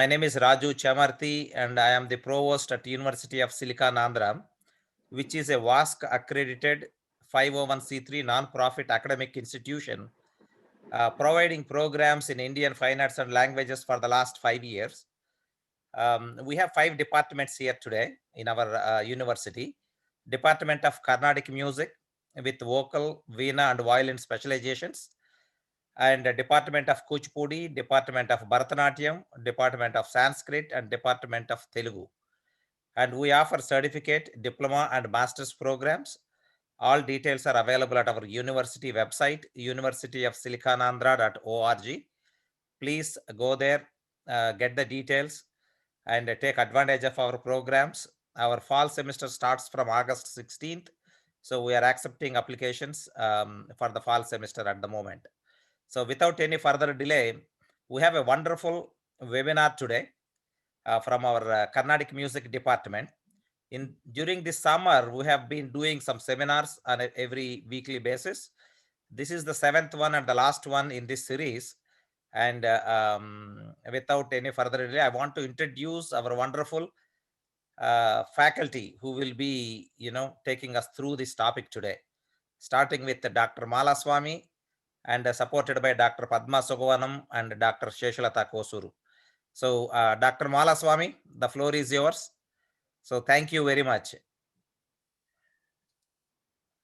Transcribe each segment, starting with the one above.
My name is Raju Chamarthi, and I am the provost at University of Silicon Andhra, which is a WASC accredited 501c3 non-profit academic institution providing programs in Indian fine arts and languages for the last 5 years. We have 5 departments here today in our university. Department of Carnatic Music with vocal, veena and violin specializations, and Department of Kuchipudi, Department of Bharatanatyam, Department of Sanskrit, and Department of Telugu. And we offer certificate, diploma, and master's programs. All details are available at our university website, universityofsiliconandhra.org. Please go there, get the details, and take advantage of our programs. Our fall semester starts from August 16th. So we are accepting applications for the fall semester at the moment. So without any further delay, we have a wonderful webinar today from our Carnatic Music Department. During this summer, we have been doing some seminars on every weekly basis. This is the 7th one and the last one in this series. And without any further delay, I want to introduce our wonderful faculty who will be, taking us through this topic today, starting with Dr. Malaswamy and supported by Dr. Padma Sogavanam and Dr. Sheshalata Kosuru. So, Dr. Malaswamy, the floor is yours. So, thank you very much.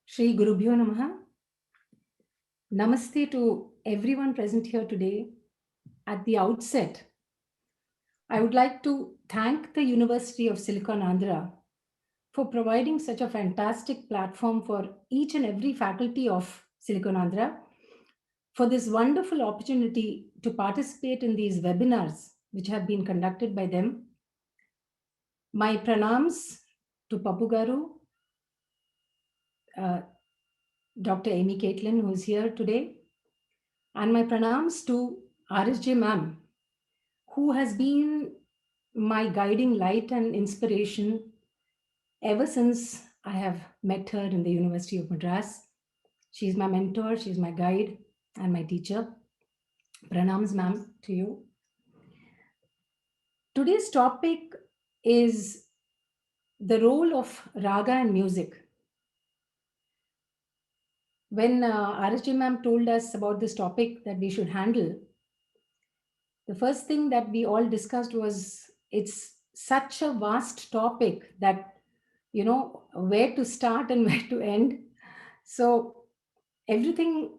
Shri Gurubhyo Namaha. Namaste to everyone present here today. At the outset, I would like to thank the University of Silicon Andhra for providing such a fantastic platform for each and every faculty of Silicon Andhra for this wonderful opportunity to participate in these webinars which have been conducted by them. My pranams to Papu Garu, Dr. Amy Caitlin, who is here today, and my pranams to RSJ ma'am, who has been my guiding light and inspiration ever since I have met her in the University of Madras. She's my mentor, she's my guide and my teacher. Pranams, ma'am, to you. Today's topic is the role of raga and music. When RSJ ma'am told us about this topic that we should handle, the first thing that we all discussed was it's such a vast topic that, where to start and where to end. So everything,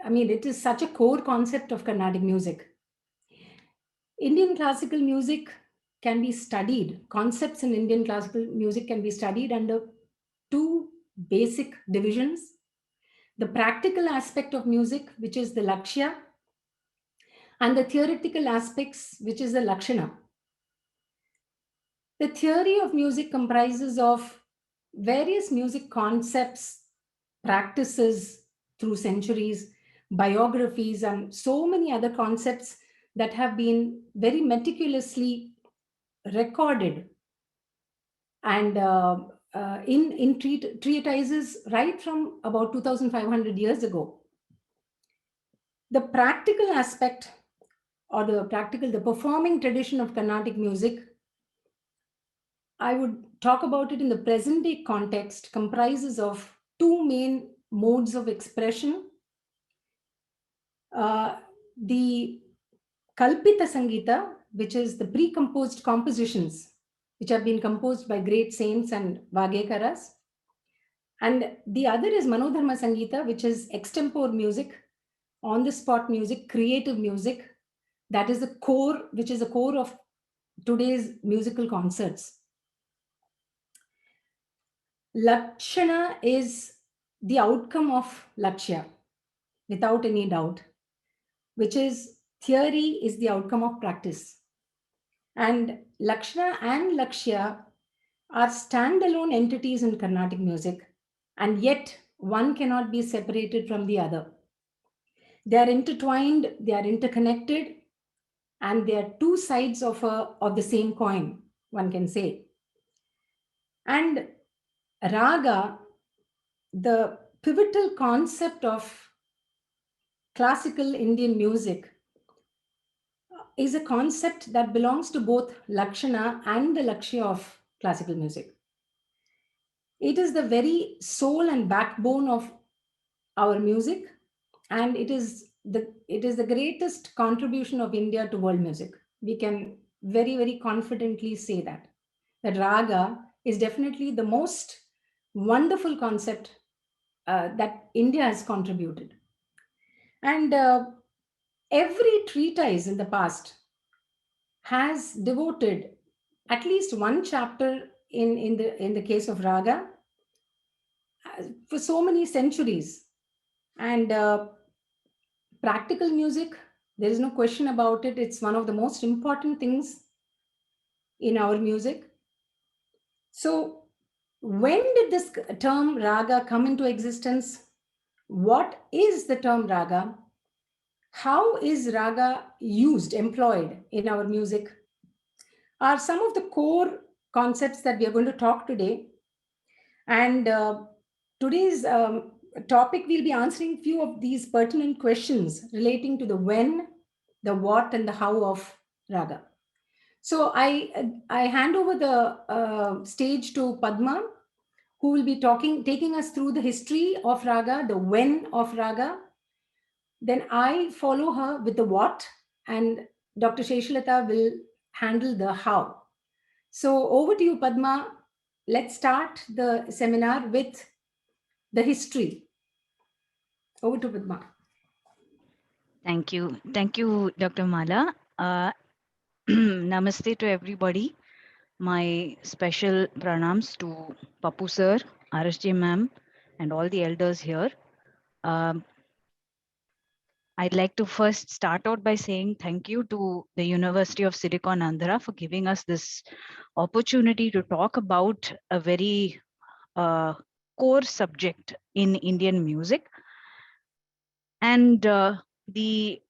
it is such a core concept of Carnatic music. Indian classical music can be studied, concepts in Indian classical music can be studied under two basic divisions. The practical aspect of music, which is the Lakshya, and the theoretical aspects, which is the Lakshana. The theory of music comprises of various music concepts, practices through centuries, biographies, and so many other concepts that have been very meticulously recorded and in treatises right from about 2500 years ago. The practical aspect or the performing tradition of Carnatic music, I would talk about it in the present day context, comprises of two main modes of expression. The Kalpita Sangita, which is the pre-composed compositions, which have been composed by great saints and Vagekaras. And the other is Manodharma Sangita, which is extempore music, on-the-spot music, creative music. That is the core, which is the core of today's musical concerts. Lakshana is the outcome of Lakshya, without any doubt, which is theory is the outcome of practice. And Lakshana and Lakshya are standalone entities in Carnatic music, and yet one cannot be separated from the other. They are intertwined, they are interconnected, and they are two sides of the same coin, one can say. And raga, the pivotal concept of classical Indian music, is a concept that belongs to both Lakshana and the Lakshya of classical music. It is the very soul and backbone of our music, and it is the greatest contribution of India to world music. We can very, very confidently say that raga is definitely the most wonderful concept that India has contributed. And every treatise in the past has devoted at least one chapter in the case of raga for so many centuries. And practical music, there is no question about it. It's one of the most important things in our music. So, when did this term raga come into existence? What is the term raga? How is raga used, employed in our music? Are some of the core concepts that we are going to talk today. And today's topic, we'll be answering few of these pertinent questions relating to the when, the what, and the how of raga. So I hand over the stage to Padma, who will be taking us through the history of raga, the when of raga. Then I follow her with the what, and Dr. Sheshalata will handle the how. So over to you, Padma. Let's start the seminar with the history. Over to Padma. Thank you. Thank you, Dr. Mala. Namaste to everybody. My special pranams to Papu sir, RSJ ma'am, and all the elders here. I'd like to first start out by saying thank you to the University of Silicon Andhra for giving us this opportunity to talk about a very core subject in Indian music. And the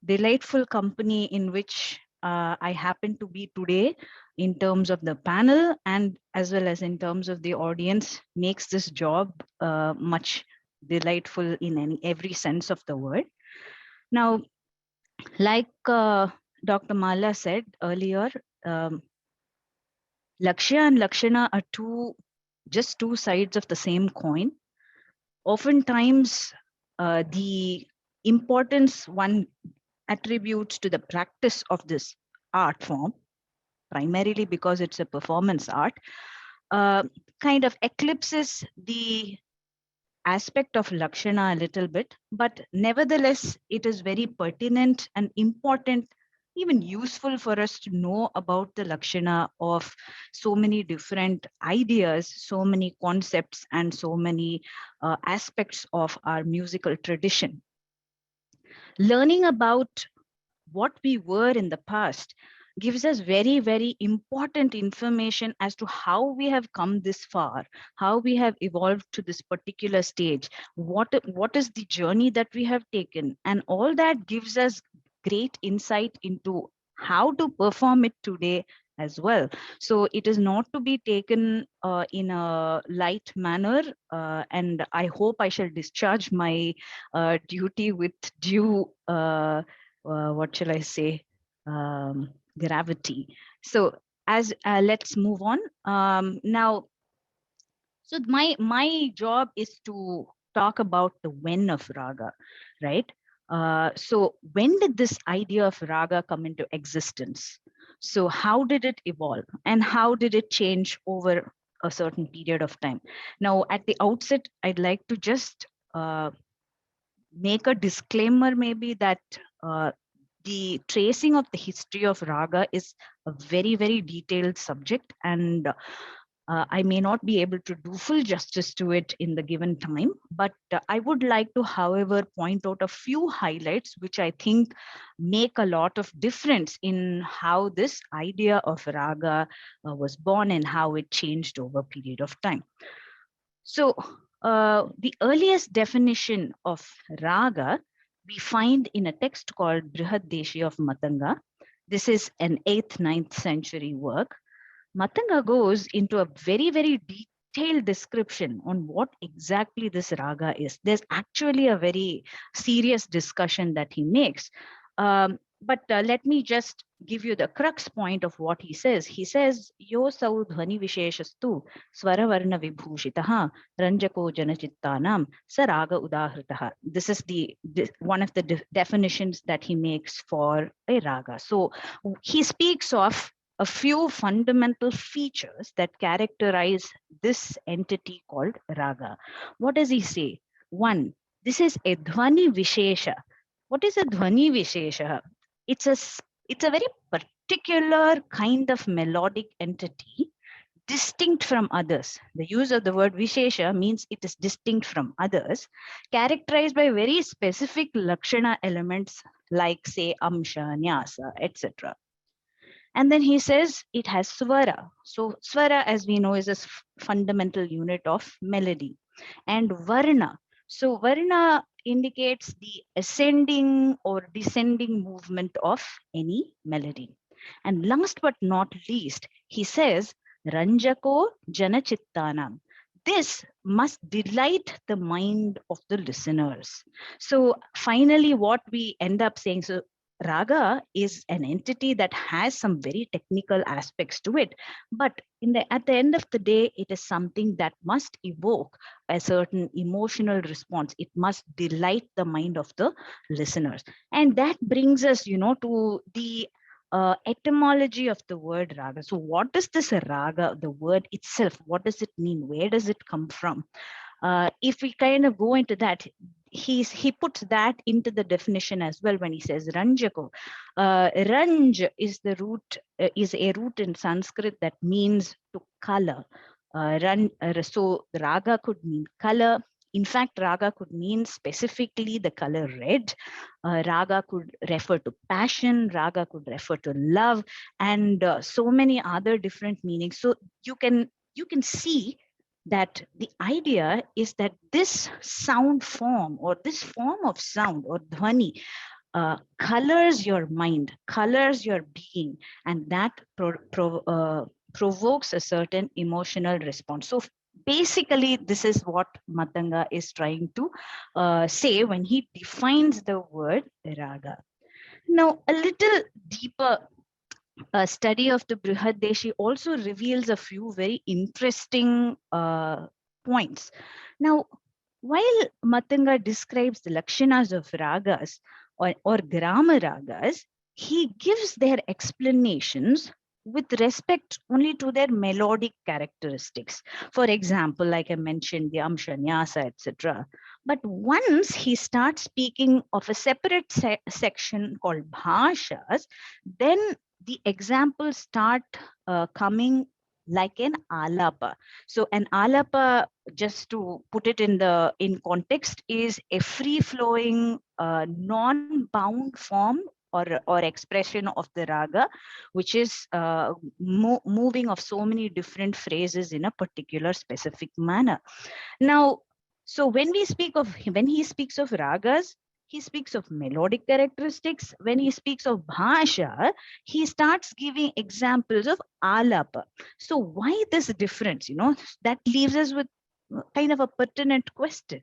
delightful company in which I happen to be today in terms of the panel and as well as in terms of the audience makes this job much delightful in every sense of the word. Now, like Dr. Mala said earlier, Lakshya and Lakshana are just two sides of the same coin. Oftentimes, the importance one attributes to the practice of this art form, primarily because it's a performance art, kind of eclipses the aspect of Lakshana a little bit, but nevertheless, it is very pertinent and important, even useful for us to know about the Lakshana of so many different ideas, so many concepts, and so many aspects of our musical tradition. Learning about what we were in the past gives us very, very important information as to how we have come this far, how we have evolved to this particular stage, what is the journey that we have taken, and all that gives us great insight into how to perform it today as well. So it is not to be taken in a light manner, and I hope I shall discharge my duty with due, what shall I say, gravity. So as let's move on now. So my job is to talk about the when of raga, right? So when did this idea of raga come into existence? So how did it evolve and how did it change over a certain period of time? Now, at the outset, I'd like to just make a disclaimer maybe that the tracing of the history of raga is a very, very detailed subject, and I may not be able to do full justice to it in the given time, but I would like to, however, point out a few highlights which I think make a lot of difference in how this idea of raga was born and how it changed over a period of time. So the earliest definition of raga we find in a text called Brihadeshi of Matanga. This is an 8th, 9th century work. Matanga goes into a very, very detailed description on what exactly this raga is. There's actually a very serious discussion that he makes. but let me just give you the crux point of what he says. He says, Yo sau dhvani visheshastu swaravarna vibhushitaha ranjako janachittanam saraga udahritaha. This is one of the definitions that he makes for a raga. So he speaks of a few fundamental features that characterize this entity called raga. What does he say? One, this is a dhvani vishesha. What is a dhvani vishesha? It's a very particular kind of melodic entity, distinct from others. The use of the word vishesha means it is distinct from others, characterized by very specific lakshana elements like, say, amsha, nyasa, etc. And then he says it has swara. So swara, as we know, is a fundamental unit of melody. And varna. So varna indicates the ascending or descending movement of any melody. And last but not least, he says, Ranjako Janachittanam. This must delight the mind of the listeners. So finally, what we end up saying, so raga is an entity that has some very technical aspects to it, but at the end of the day, it is something that must evoke a certain emotional response. It must delight the mind of the listeners. And that brings us, to the etymology of the word raga. So what is this raga, the word itself? What does it mean? Where does it come from? If we kind of go into that, he puts that into the definition as well when he says ranjako. Ranj is the root, is a root in Sanskrit that means to color. So raga could mean color. In fact, raga could mean specifically the color red. Raga could refer to passion. Raga could refer to love, and so many other different meanings. So you can see that the idea is that this sound form, or this form of sound, or dhvani, colors your mind, colors your being, and that provokes a certain emotional response. So basically, this is what Matanga is trying to say when he defines the word raga. Now, a little deeper study of the Brihadeshi also reveals a few very interesting points. Now, while Matanga describes the lakshanas of ragas or grama ragas, he gives their explanations with respect only to their melodic characteristics. For example, like I mentioned, the amsha, nyasa, etc. But once he starts speaking of a separate section called bhashas, then the examples start coming like an alapa. So an alapa, just to put it in context, is a free-flowing, non-bound form or expression of the raga, which is moving of so many different phrases in a particular specific manner. Now, so when he speaks of ragas, he speaks of melodic characteristics. When he speaks of bhasha, he starts giving examples of alapa. So why this difference? That leaves us with kind of a pertinent question.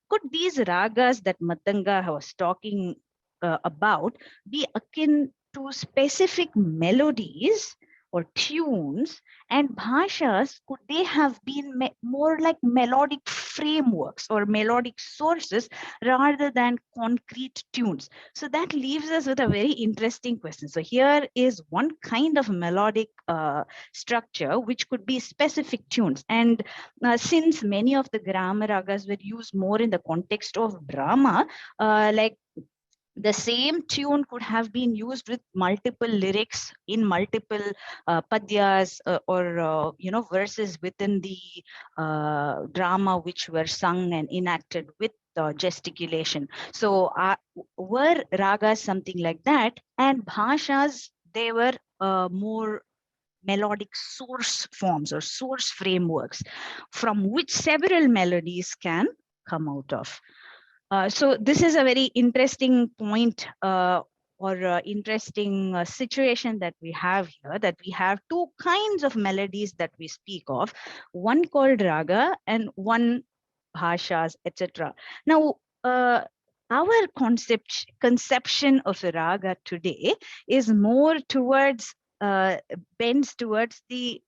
Could these ragas that Matanga was talking about be akin to specific melodies or tunes, and bhashas, could they have been more like melodic frameworks or melodic sources rather than concrete tunes? So that leaves us with a very interesting question. So here is one kind of melodic structure which could be specific tunes, and since many of the grama ragas were used more in the context of drama, like the same tune could have been used with multiple lyrics in multiple padyas or verses within the drama which were sung and enacted with gesticulation. So were ragas something like that, and bhashas, they were more melodic source forms or source frameworks from which several melodies can come out of. So this is a very interesting point or interesting situation that we have here, that we have two kinds of melodies that we speak of, one called raga and one bhashas, etc. Now, our conception of a raga today is more towards, bends towards the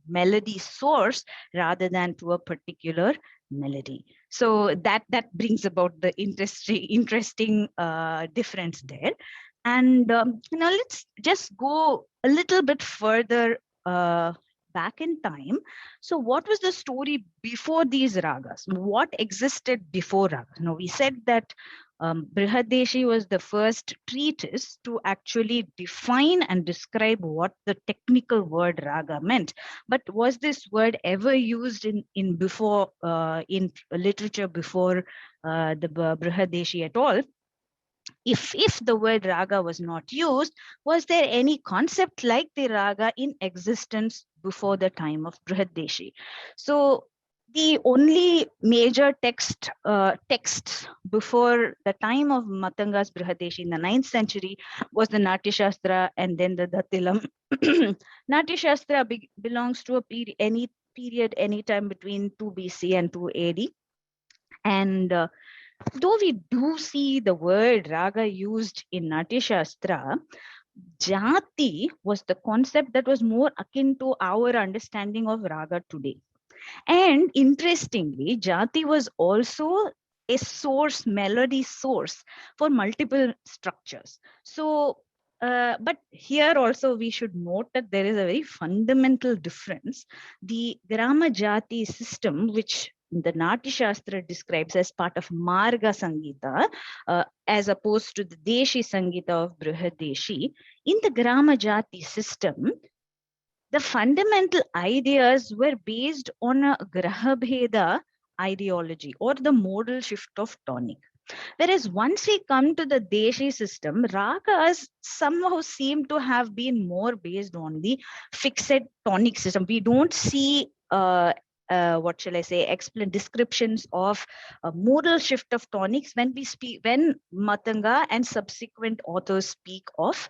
melody source rather than to a particular melody. So that brings about the interesting difference there. And now let's just go a little bit further back in time. So what was the story before these ragas? What existed before ragas? Now we said that Brihadeshi was the first treatise to actually define and describe what the technical word raga meant. But was this word ever used in before in literature before the Brihadeshi at all? If the word raga was not used, was there any concept like the raga in existence before the time of Brihadeshi? So the only major texts before the time of Matanga's Brihadeshi in the 9th century was the Natya Shastra and then the Datilam. Natya Shastra belongs to any period anytime between 2 BC and 2 AD. And though we do see the word raga used in Natya Shastra, jati was the concept that was more akin to our understanding of raga today. And interestingly, jati was also a source, melody source for multiple structures. So, but here also we should note that there is a very fundamental difference. The Grama Jati system, which the Natya Shastra describes as part of Marga Sangita, as opposed to the Deshi Sangita of Brihadeshi, in the Grama Jati system, the fundamental ideas were based on a Grahabheda ideology or the modal shift of tonic. Whereas once we come to the Deshi system, ragas somehow seem to have been more based on the fixed tonic system. We don't see what shall I say, explain descriptions of modal shift of tonics when Matanga and subsequent authors speak of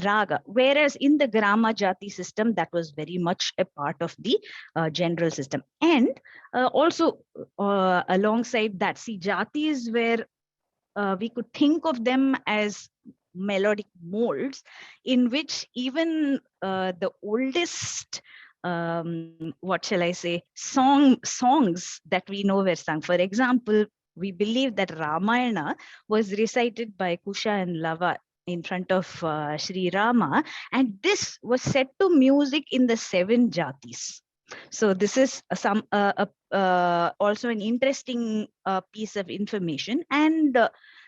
raga. Whereas in the Grama Jati system, that was very much a part of the general system. And also alongside that, see, jatis where we could think of them as melodic molds in which even the oldest what shall I say, songs that we know were sung. For example, we believe that Ramayana was recited by Kusha and Lava in front of Sri Rama, and this was set to music in the 7 jatis. So this is some also an interesting piece of information. And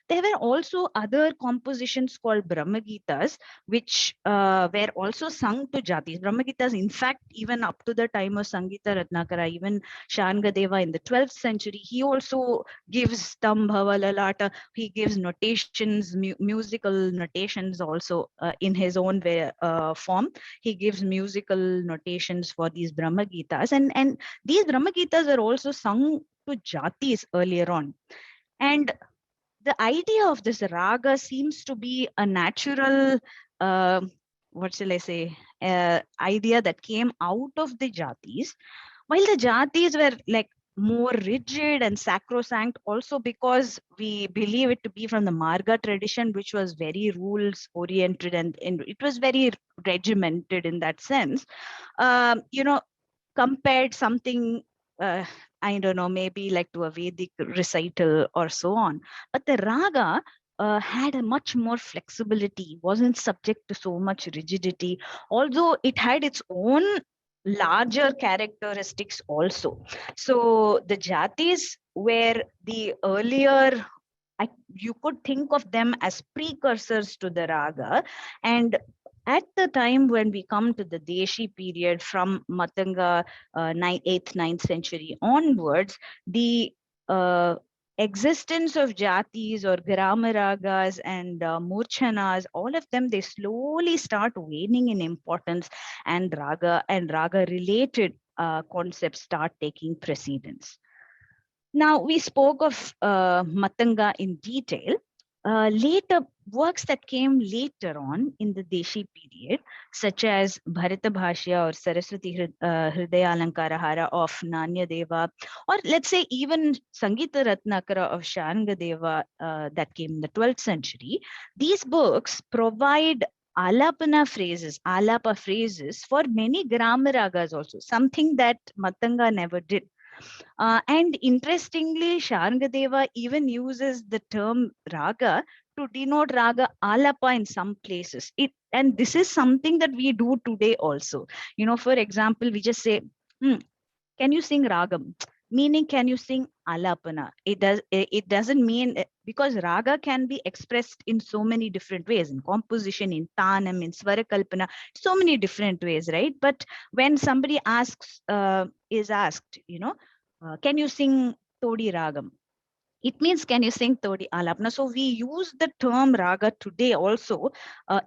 there were also other compositions called Brahmagitas, which were also sung to jatis. Brahmagitas, in fact, even up to the time of Sangita Ratnakara, even Shangadeva in the 12th century, he also gives Stambhava Lalata, he gives notations, musical notations also in his own way, form. He gives musical notations for these Brahmagitas. And these Brahmagitas are also sung to jatis earlier on. And the idea of this raga seems to be a natural, what shall I say, idea that came out of the jatis, while the jatis were like more rigid and sacrosanct, also because we believe it to be from the Marga tradition, which was very rules oriented and it was very regimented in that sense. Compared something, I don't know, maybe like to a Vedic recital or so on. But the raga had a much more flexibility, wasn't subject to so much rigidity, although it had its own larger characteristics also. So the jatis were the earlier, you could think of them as precursors to the raga. And at the time when we come to the Deshi period from Matanga 8th, 9th century onwards, the existence of jatis or grama ragas and murchanas, all of them, they slowly start waning in importance, and raga related concepts start taking precedence. Now, we spoke of Matanga in detail. later works that came later on in the Deshi period, such as Bharata Bhashya or Saraswati Hridaya Alankarahara of Nanyadeva, or let's say even Sangita Ratnakara of Sharangadeva that came in the 12th century. These books provide alapa phrases for many grama ragas also, something that Matanga never did. And interestingly, Sharangadeva even uses the term raga to denote raga alapa in some places. And this is something that we do today also. For example, we just say, can you sing ragam? Meaning, can you sing alapana? It doesn't mean, because raga can be expressed in so many different ways, in composition, in tanam, in swarakalpana, so many different ways, right? But when somebody is asked, can you sing Todi Ragam? It means, can you sing Todi Alapna? So we use the term raga today also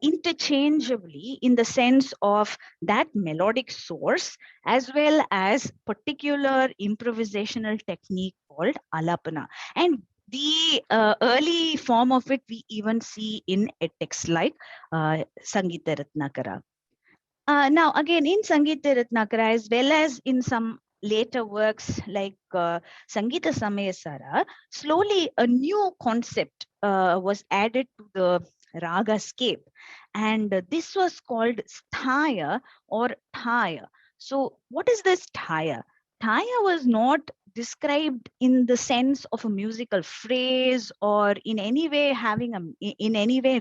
interchangeably in the sense of that melodic source as well as particular improvisational technique called Alapana. And the early form of it we even see in a text like Sangita Ratnakara. Now, again, in Sangita Ratnakara, as well as in some later works like Sangita Samayasara, slowly a new concept was added to the raga scape. And this was called sthaya or thaya. So what is this thaya? Thaya was not described in the sense of a musical phrase or in any way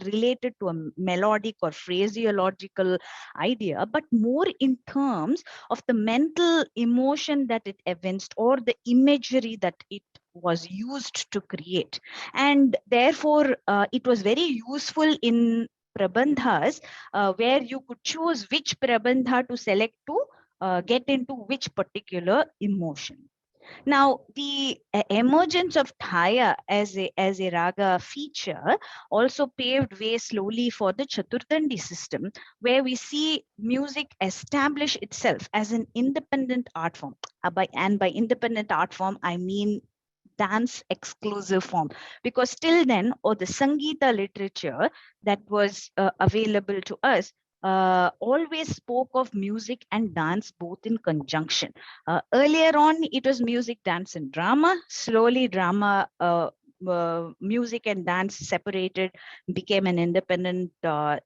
related to a melodic or phraseological idea, but more in terms of the mental emotion that it evinced or the imagery that it was used to create. And therefore, it was very useful in prabandhas where you could choose which prabandha to select to get into which particular emotion. Now, the emergence of thaya as a raga feature also paved way slowly for the Chaturdandi system, where we see music establish itself as an independent art form. By independent art form, I mean dance exclusive form, because till then, or the Sangeeta literature that was available to us always spoke of music and dance both in conjunction. Earlier on, it was music, dance, and drama. Slowly, drama, music, and dance separated, became an independent art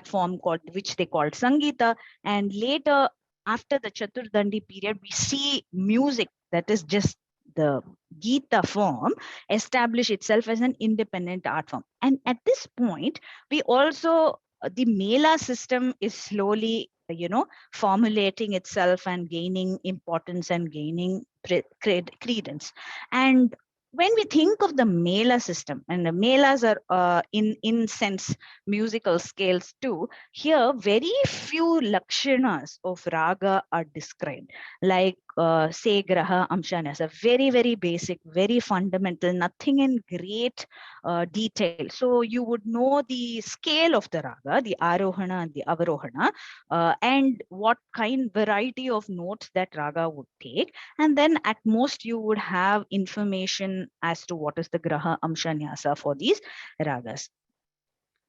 form which they called Sangeeta. And later, after the Chaturdandi period, we see music, that is just the Gita form, establish itself as an independent art form. And at this point, we also the Mela system is slowly, formulating itself and gaining importance and gaining credence. And when we think of the Mela system, and the Melas are in sense musical scales too, here very few lakshanas of raga are described, like say graha amshanyasa, very, very basic, very fundamental, nothing in great detail. So you would know the scale of the raga, the arohana and the avarohana, and what kind variety of notes that raga would take. And then at most you would have information as to what is the graha amshanyasa for these ragas.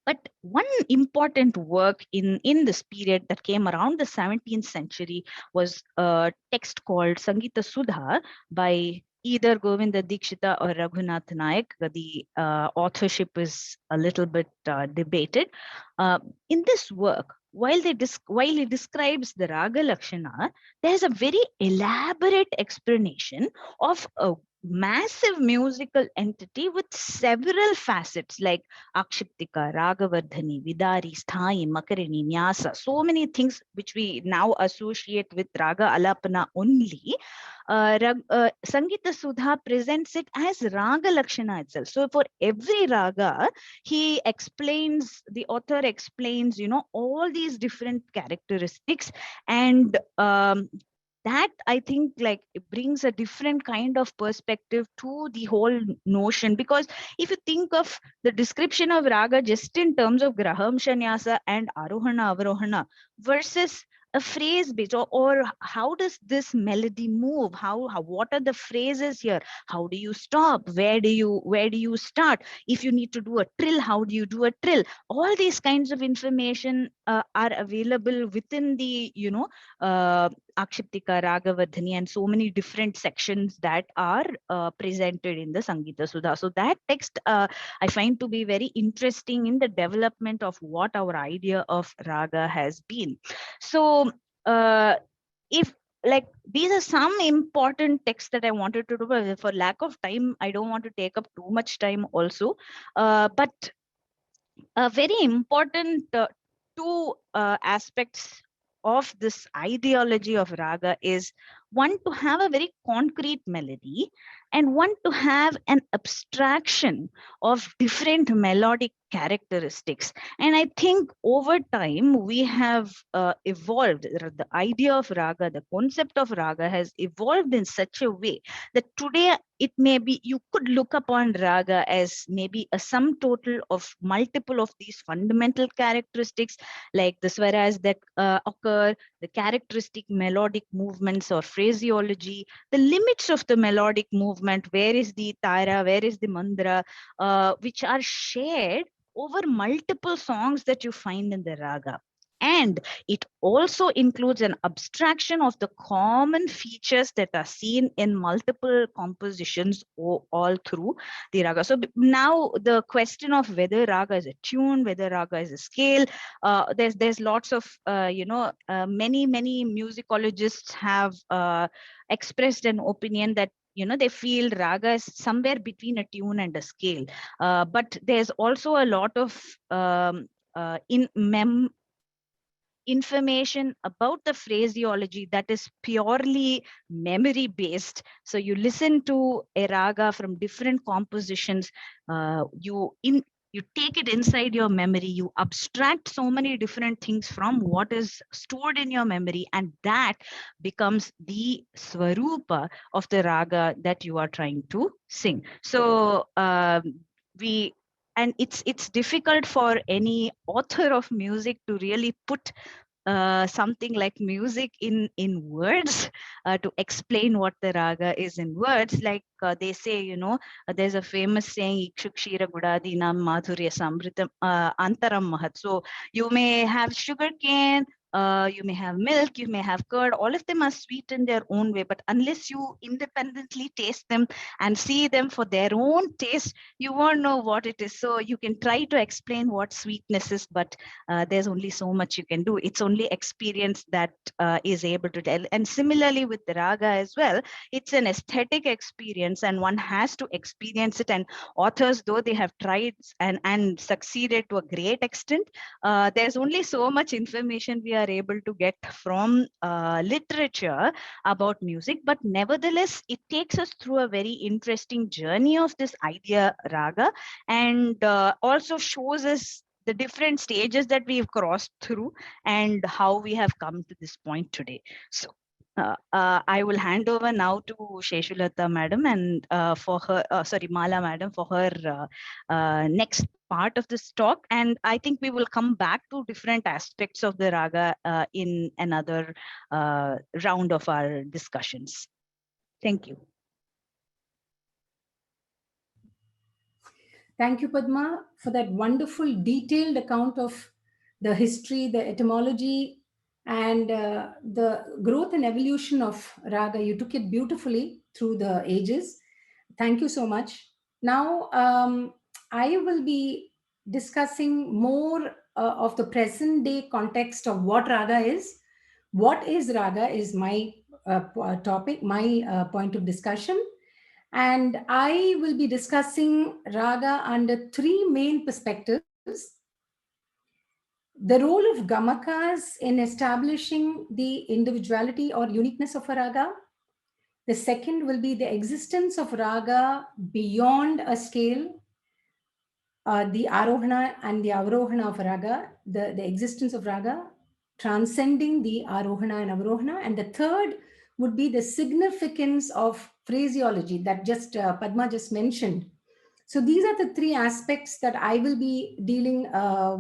But one important work in this period that came around the 17th century was a text called Sangita Sudha by either Govinda Dikshita or Raghunath Nayak. The authorship is a little bit debated. In this work, while he describes the Raga Lakshana, there's a very elaborate explanation of a massive musical entity with several facets like Akshiptika, Ragavardhani, Vidari, Sthai, Makarini, Nyasa, so many things which we now associate with Raga Alapana only. Sangita Sudha presents it as Raga Lakshana itself. So for every raga, the author explains, all these different characteristics, and that I think it brings a different kind of perspective to the whole notion. Because if you think of the description of raga just in terms of graham shanyasa and arohana avarohana versus a phrase based, or how does this melody move? What are the phrases here? How do you stop? Where do you start? If you need to do a trill, how do you do a trill? All these kinds of information are available within the, Akshiptika, Ragavardhani, and so many different sections that are presented in the Sangeeta Sudha. So that text I find to be very interesting in the development of what our idea of raga has been. So if like these are some important texts that I wanted to do, but for lack of time, I don't want to take up too much time also. But a very important two aspects of this ideology of raga is one, to have a very concrete melody, and one, to have an abstraction of different melodic characteristics. And I think over time we have evolved. The idea of raga, the concept of raga has evolved in such a way that today it may be, you could look upon raga as maybe a sum total of multiple of these fundamental characteristics, like the swaras that occur, the characteristic melodic movements or phraseology, the limits of the melodic movement, where is the tara, where is the mandra, which are shared over multiple songs that you find in the raga. And it also includes an abstraction of the common features that are seen in multiple compositions all through the raga. So now the question of whether raga is a tune, whether raga is a scale, there's lots of, many musicologists have expressed an opinion that they feel raga is somewhere between a tune and a scale. But there's also a lot of information about the phraseology that is purely memory based. So you listen to a raga from different compositions, you take it inside your memory, you abstract so many different things from what is stored in your memory, and that becomes the swarupa of the raga that you are trying to sing. So and it's difficult for any author of music to really put something like music in words, to explain what the raga is in words. Like they say, there's a famous saying, Ikshukshira Gudadinam Madhurya Samritam Antaram Mahat. So you may have sugar cane, you may have milk, you may have curd, all of them are sweet in their own way, but unless you independently taste them and see them for their own taste, you won't know what it is. So you can try to explain what sweetness is, but there's only so much you can do. It's only experience that is able to tell. And similarly with the raga as well, it's an aesthetic experience and one has to experience it. And authors, though they have tried and succeeded to a great extent, there's only so much information we are able to get from literature about music. But nevertheless, it takes us through a very interesting journey of this idea raga, and also shows us the different stages that we've crossed through and how we have come to this point today. So I will hand over now to Sheshulata madam and for her, Mala madam, for her next part of this talk. And I think we will come back to different aspects of the raga in another round of our discussions. Thank you. Thank you, Padma, for that wonderful detailed account of the history, the etymology, and the growth and evolution of raga. You took it beautifully through the ages. Thank you so much. Now, I will be discussing more of the present day context of what raga is. What is raga is my topic, my point of discussion. And I will be discussing raga under three main perspectives. The role of gamakas in establishing the individuality or uniqueness of a raga. The second will be the existence of raga beyond a scale, the arohana and the avrohana of raga, the existence of raga transcending the arohana and avrohana. And the third would be the significance of phraseology that just Padma just mentioned. So these are the three aspects that I will be dealing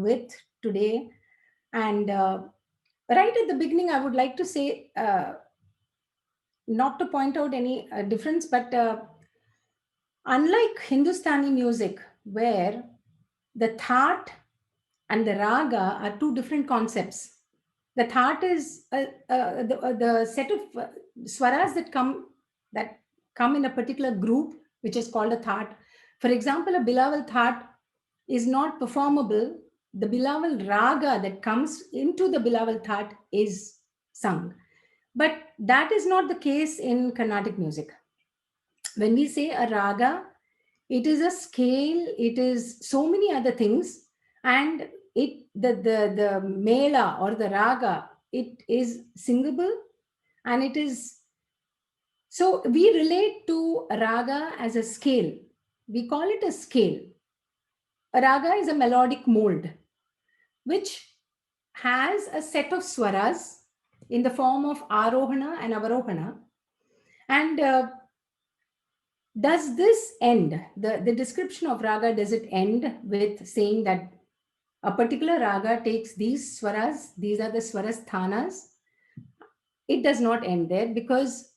with today. And right at the beginning, I would like to say, not to point out any difference, but unlike Hindustani music, where the that and the raga are two different concepts. The that is the set of swaras that come in a particular group, which is called a that. For example, a Bilawal that is not performable. The Bilawal raga that comes into the Bilawal that is sung. But that is not the case in Carnatic music. When we say a raga, it is a scale, it is so many other things, and the mela or the raga, it is singable, and it is, so we relate to raga as a scale. We call it a scale. A raga is a melodic mold which has a set of swaras in the form of arohana and avarohana. And does this end, the description of raga, does it end with saying that a particular raga takes these swaras, these are the swarasthanas? It does not end there, because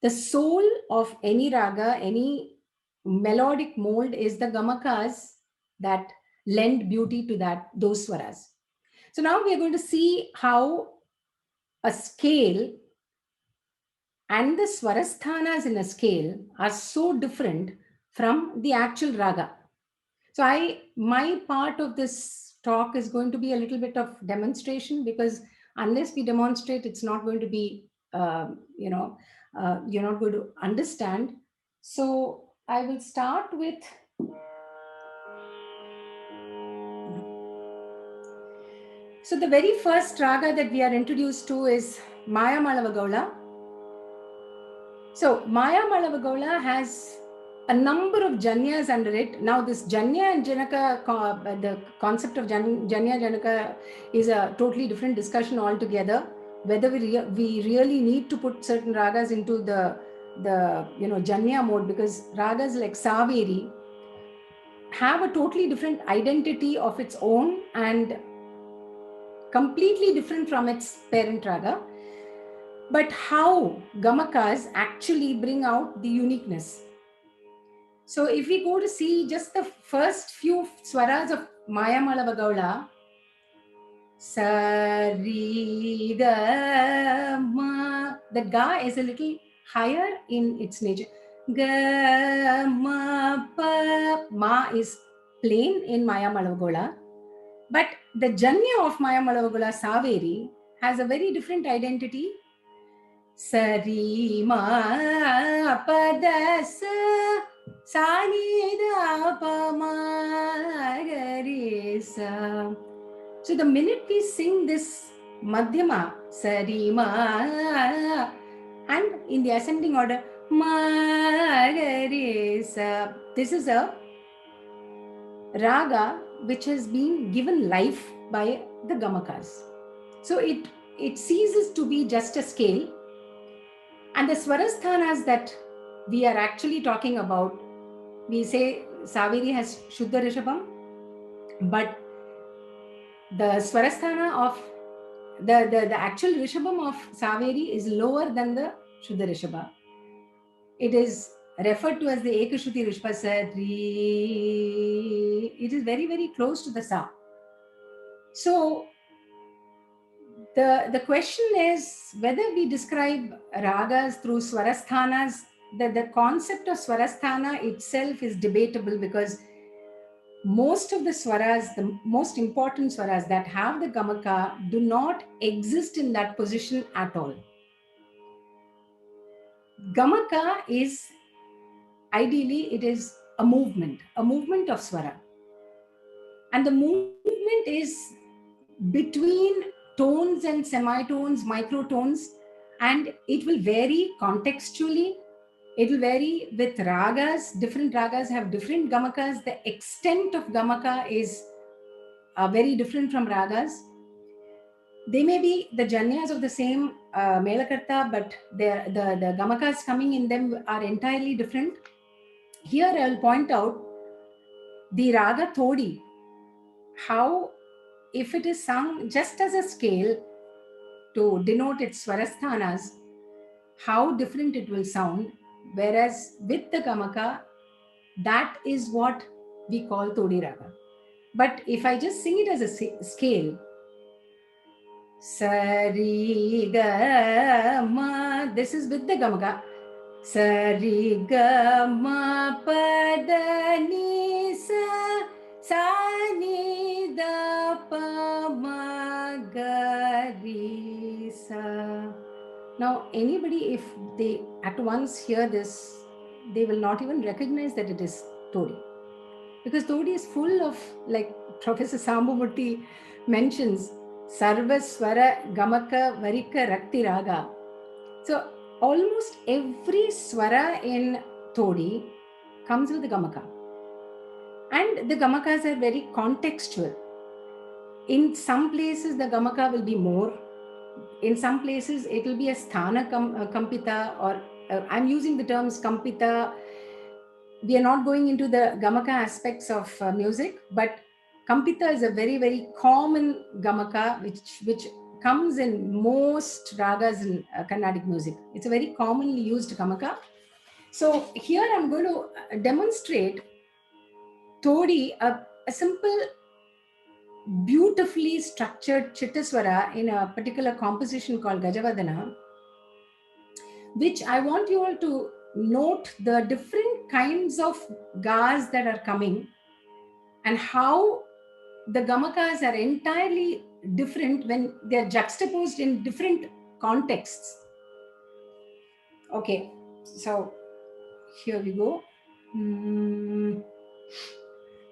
the soul of any raga, any melodic mold, is the gamakas that lend beauty to those swaras. So now we are going to see how a scale and the swarasthanas in a scale are so different from the actual raga. So my part of this talk is going to be a little bit of demonstration, because unless we demonstrate, it's not going to be, you're not going to understand. So I will start with, so the very first raga that we are introduced to is Maya Malavagaula. So Maya Malavagaula has a number of janyas under it. Now this janya and janaka, the concept of janya janaka is a totally different discussion altogether. Whether we really need to put certain ragas into the janya mode, because ragas like Saveri have a totally different identity of its own and completely different from its parent raga. But how gamakas actually bring out the uniqueness. So if we go to see just the first few swaras of Maya Malavagaula, sa ri ga ma, the ga is a little higher in its nature. Ga ma pa, ma is plain in Maya Malavagaula, but the janya of Maya Malavagaula Saveri has a very different identity. Sari ma pa da sa sa ni da pa ma ga re sa. So the minute we sing this madhyama, sari ma, and in the ascending order, ma ga re sa, this is a raga which has been given life by the gamakas. So it ceases to be just a scale. And the swarasthanas that we are actually talking about, we say Saveri has Shuddha Rishabham, but the swarasthana of the actual Rishabham of Saveri is lower than the Shuddha Rishabha. It is referred to as the Ekashruti Rishabha Sari. It is very, very close to the Sa. So the question is whether we describe ragas through swarasthanas. The concept of swarasthana itself is debatable, because most of the swaras, the most important swaras that have the gamaka, do not exist in that position at all. Gamaka is, ideally, it is a movement of swara. And the movement is between tones and semitones, microtones, and it will vary contextually. It will vary with ragas. Different ragas have different gamakas. The extent of gamaka is very different from ragas. They may be the janyas of the same melakarta, but the gamakas coming in them are entirely different. Here I will point out the raga Thodi, how if it is sung just as a scale, to denote its swarasthanas, how different it will sound. Whereas with the gamaka, that is what we call Todi Raga. But if I just sing it as a scale, Sari Ga Ma, this is with the gamaka. Sari Ga Ma Pa Da Ni Sa Ni Da Pa Ma Ga Ri Sa. Now, anybody, if they at once hear this, they will not even recognize that it is Todi. Because Todi is full of, like Professor Sambamurthy mentions, Sarva Swara Gamaka Varika Rakti Raga. So, almost every swara in Todi comes with the gamaka. And the gamakas are very contextual. In some places, the gamaka will be more. In some places, it will be a sthana kampita, or I'm using the terms kampita. We are not going into the gamaka aspects of music, but kampita is a very, very common gamaka which comes in most ragas in Carnatic music. It's a very commonly used gamaka. So here I'm going to demonstrate Todi, a simple, beautifully structured chittaswara in a particular composition called Gajavadana, which I want you all to note the different kinds of gas that are coming and how the gamakas are entirely different when they are juxtaposed in different contexts. Okay, so here we go.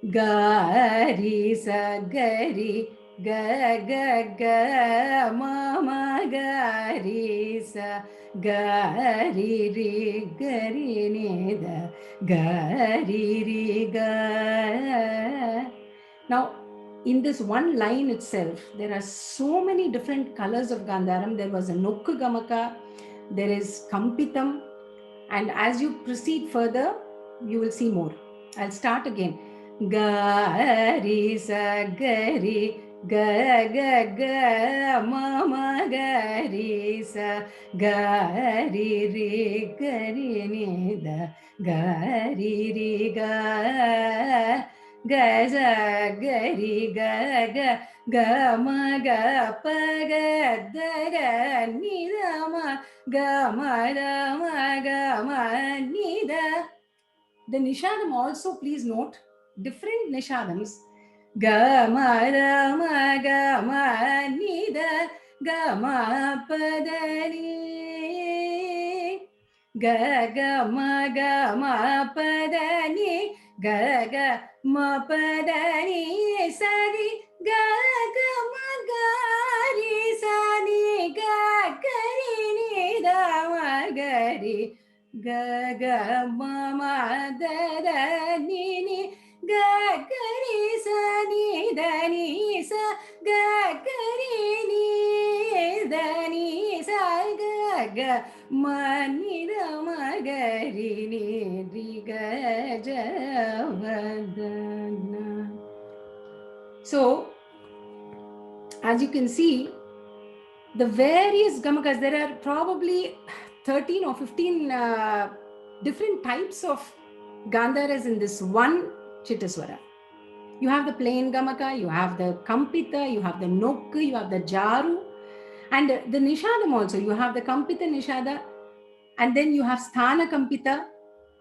Gari sa gari ga ga ga mama gari sa gari ri gari ni da gari ri ga. Now, in this one line itself, there are so many different colors of Gandharam. There was a Nokku Gamaka, there is Kampitam, and as you proceed further, you will see more. I'll start again. Gari sa gari ga ga ga mama gari sa gari ri gari ni da gari ri ga ga sa gari ga ga ga ma ga pa ga da ga ni da ma ga ma ni da. The nishadam also, please note, different nishadams. Ga ma ni da ga ma pa da ni ga ma pa da ni ga ma pa da ni sa ni ga ma ga ri sa ni ga ri ni da ma ga ri ga ma da ni ga ri sa ni da ni sa ga ri ni da ni sa ga ma ni da ma ga ri ni ri ga javadana. So, as you can see, the various gamakas, there are probably 13 or 15 different types of Gandharas in this one Chittaswara. You have the plain Gamaka, you have the Kampita, you have the Nokku, you have the Jaru, and the Nishadam also. You have the Kampita Nishada, and then you have Sthana Kampita.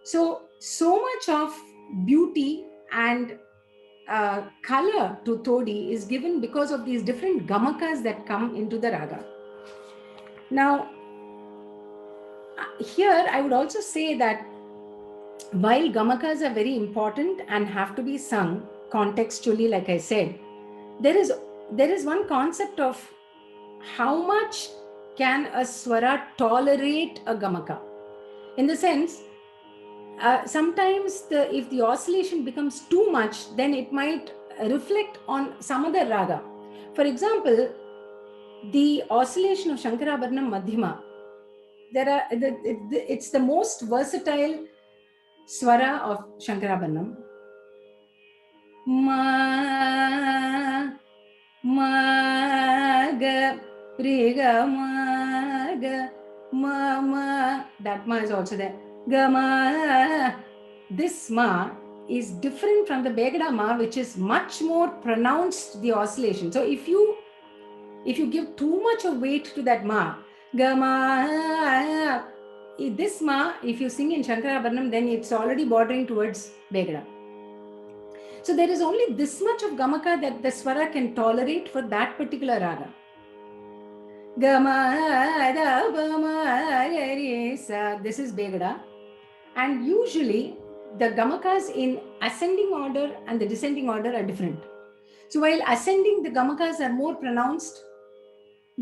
So much of beauty and color to Todi is given because of these different Gamakas that come into the raga. Now, here I would also say that while Gamakas are very important and have to be sung contextually, like I said, there is one concept of how much can a swara tolerate a Gamaka. In the sense, sometimes if the oscillation becomes too much, then it might reflect on some other raga. For example, the oscillation of Shankarabharanam Madhyama, it's the most versatile swara of Shankarabharanam. Ma ga Re ga ma ga ma ma. That ma is also there. Ga ma. This ma is different from the Begada ma, which is much more pronounced, the oscillation. So if you give too much of weight to that ma, ga ma, this ma, if you sing in Shankarabharanam, then it's already bordering towards Begada. So there is only this much of gamaka that the swara can tolerate for that particular raga. Gama da ba ma re sa. This is Begada, and usually the gamakas in ascending order and the descending order are different. So while ascending, the gamakas are more pronounced.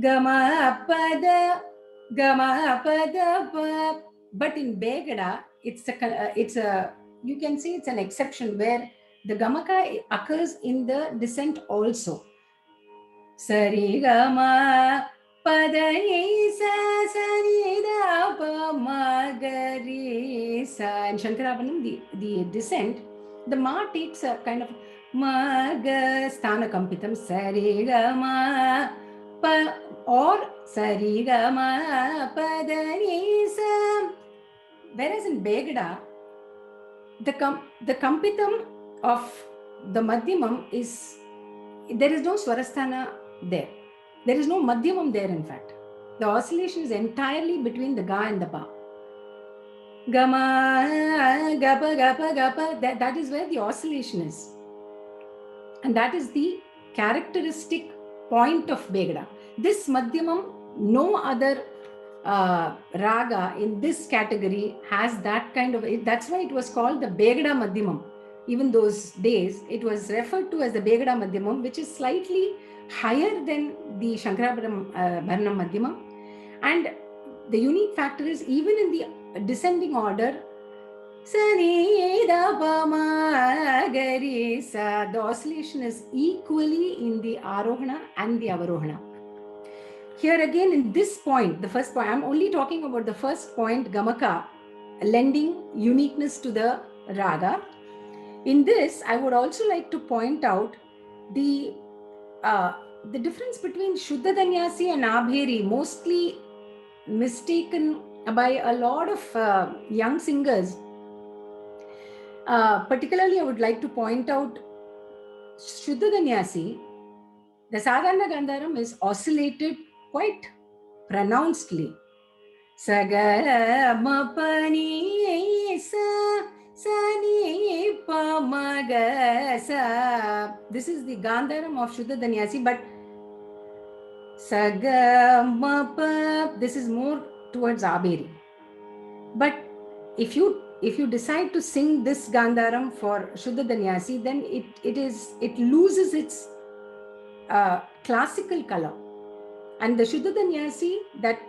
Gama pada pa. But in Begada, it's a you can say it's an exception where the gamaka occurs in the descent also. Sari gama pada sa sari da pa ma ga re sa. In Shankarabharanam, the descent, the ma takes a kind of ma ga sthana kampitam, sari gama pa, or sari gama pada re sa. Whereas in Begada, the kampitam of the madhyamam is, there is no swarasthana there. There is no madhyamam there, in fact. The oscillation is entirely between the ga and the pa. Gama, gapa, gapa, gapa, that is where the oscillation is. And that is the characteristic point of Begada. This madhyamam, no other raga in this category has that kind of, that's why it was called the Begada Madhyamam. Even those days, it was referred to as the Begada Madhyamam, which is slightly higher than the Shankarabharanam Madhyamam. And the unique factor is, even in the descending order, the oscillation is equally in the Arohana and the Avarohana. Here again, in this point, the first point, I'm only talking about the first point, Gamaka, lending uniqueness to the raga. In this, I would also like to point out the difference between Shuddha Danyasi and Abheri, mostly mistaken by a lot of young singers. Particularly, I would like to point out Shuddha Danyasi, the Sadharana Gandharam is oscillated quite pronouncedly. Saga ma pa ni sa ni pa ma ga sa. This is the Gandharam of Shuddha Danyasi, but saga ma pa, this is more towards Abheri. But if you decide to sing this Gandharam for Shuddha Danyasi, then it loses its classical color. And the Shuddha Danyasi that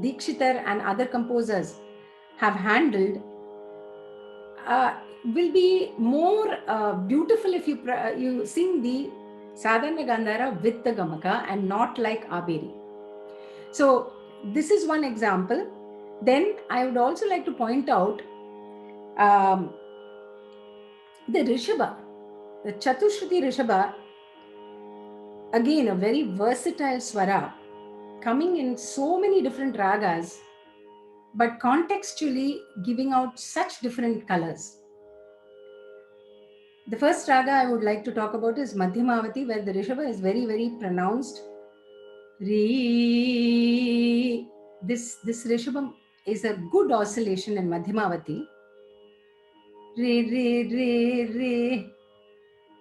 Dikshitar and other composers have handled will be more beautiful if you sing the Sadharana Gandhara with the Gamaka and not like Abheri. So this is one example. Then I would also like to point out the Rishabha, the Chatushruti Rishabha, again a very versatile swara, coming in so many different ragas, but contextually giving out such different colors. The first raga I would like to talk about is Madhyamavati, where the Rishabha is very, very pronounced. Re. This Rishabha is a good oscillation in Madhyamavati. Re, re, re, re.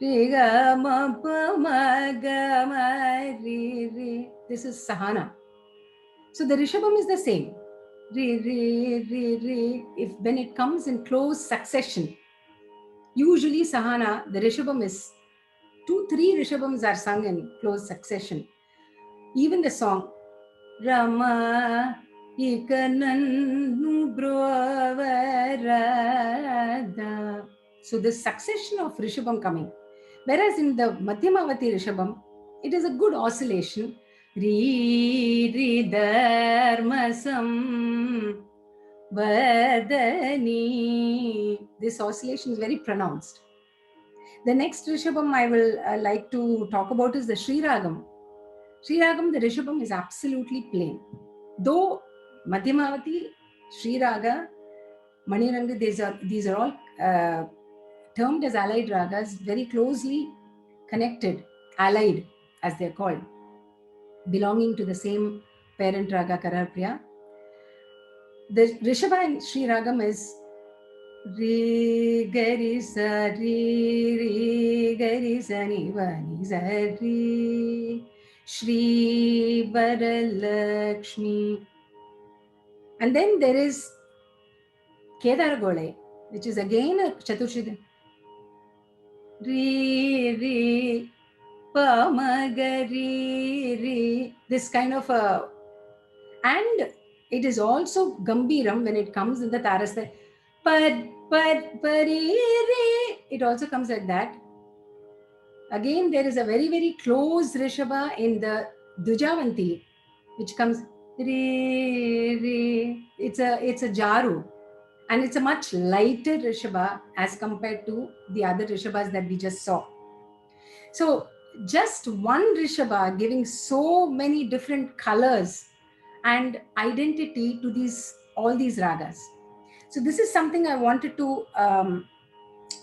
Re, ga, ma, pa, ma, ga, ma, re, re. This is Sahana. So the Rishabham is the same. Re, re, re, re. When it comes in close succession, usually Sahana, the Rishabham is 2-3 Rishabhams are sung in close succession. Even the song Rama Ikananu Brovarada. So the succession of Rishabham coming. Whereas in the Madhyamavati Rishabham, it is a good oscillation. Re, re, dharmasam vadani. This oscillation is very pronounced. The next Rishabham I will like to talk about is the Sri Ragam, Sri Ragam, the Rishabham is absolutely plain. Though Madhyamavati, Sri Raga, Maniranga, these are all termed as allied ragas, very closely connected, allied as they're called, belonging to the same parent raga Kararpriya. The Rishabha in Sri Ragam is Re Gari Sa Re Gari Sa Ni Va Ni Sa Re Shri Varalakshmi. And then there is Kedaragole, which is again a Chaturshri. Re Re Pa Ma Ga Re Re. This kind of a, and it is also Gambiram when it comes in the Tarastha. Pad Pad Pari Re. It also comes like that. Again, there is a very, very close Rishabha in the Dujavanti, which comes Re Re. It's a Jaru. And it's a much lighter Rishabha as compared to the other Rishabhas that we just saw. So just one Rishabha giving so many different colors and identity to all these ragas. So this is something I wanted to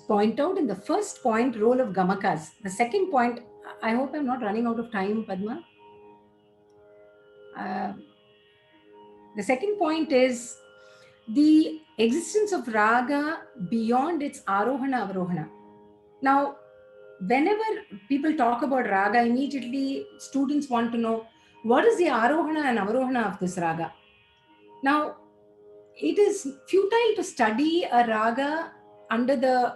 point out in the first point, role of Gamakas. The second point, I hope I'm not running out of time, Padma. The second point is the existence of raga beyond its arohana avarohana. Now, whenever people talk about raga, immediately students want to know what is the arohana and avarohana of this raga. Now, it is futile to study a raga under the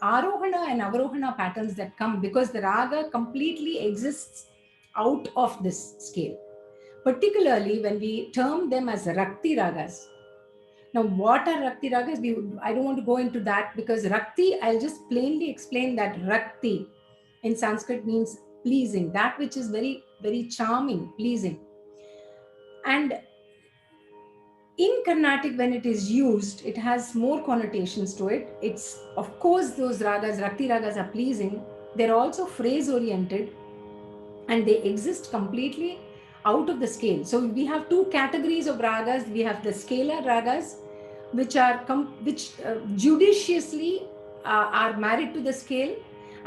arohana and avarohana patterns that come, because the raga completely exists out of this scale, particularly when we term them as Rakti ragas. Now, what are Rakti ragas? I don't want to go into that, because Rakti, I'll just plainly explain that Rakti in Sanskrit means pleasing, that which is very, very charming, pleasing. And in Carnatic, when it is used, it has more connotations to it. It's, of course, those ragas, Rakti ragas are pleasing. They're also phrase oriented, and they exist completely out of the scale. So we have two categories of ragas. We have the scalar ragas, which judiciously are married to the scale,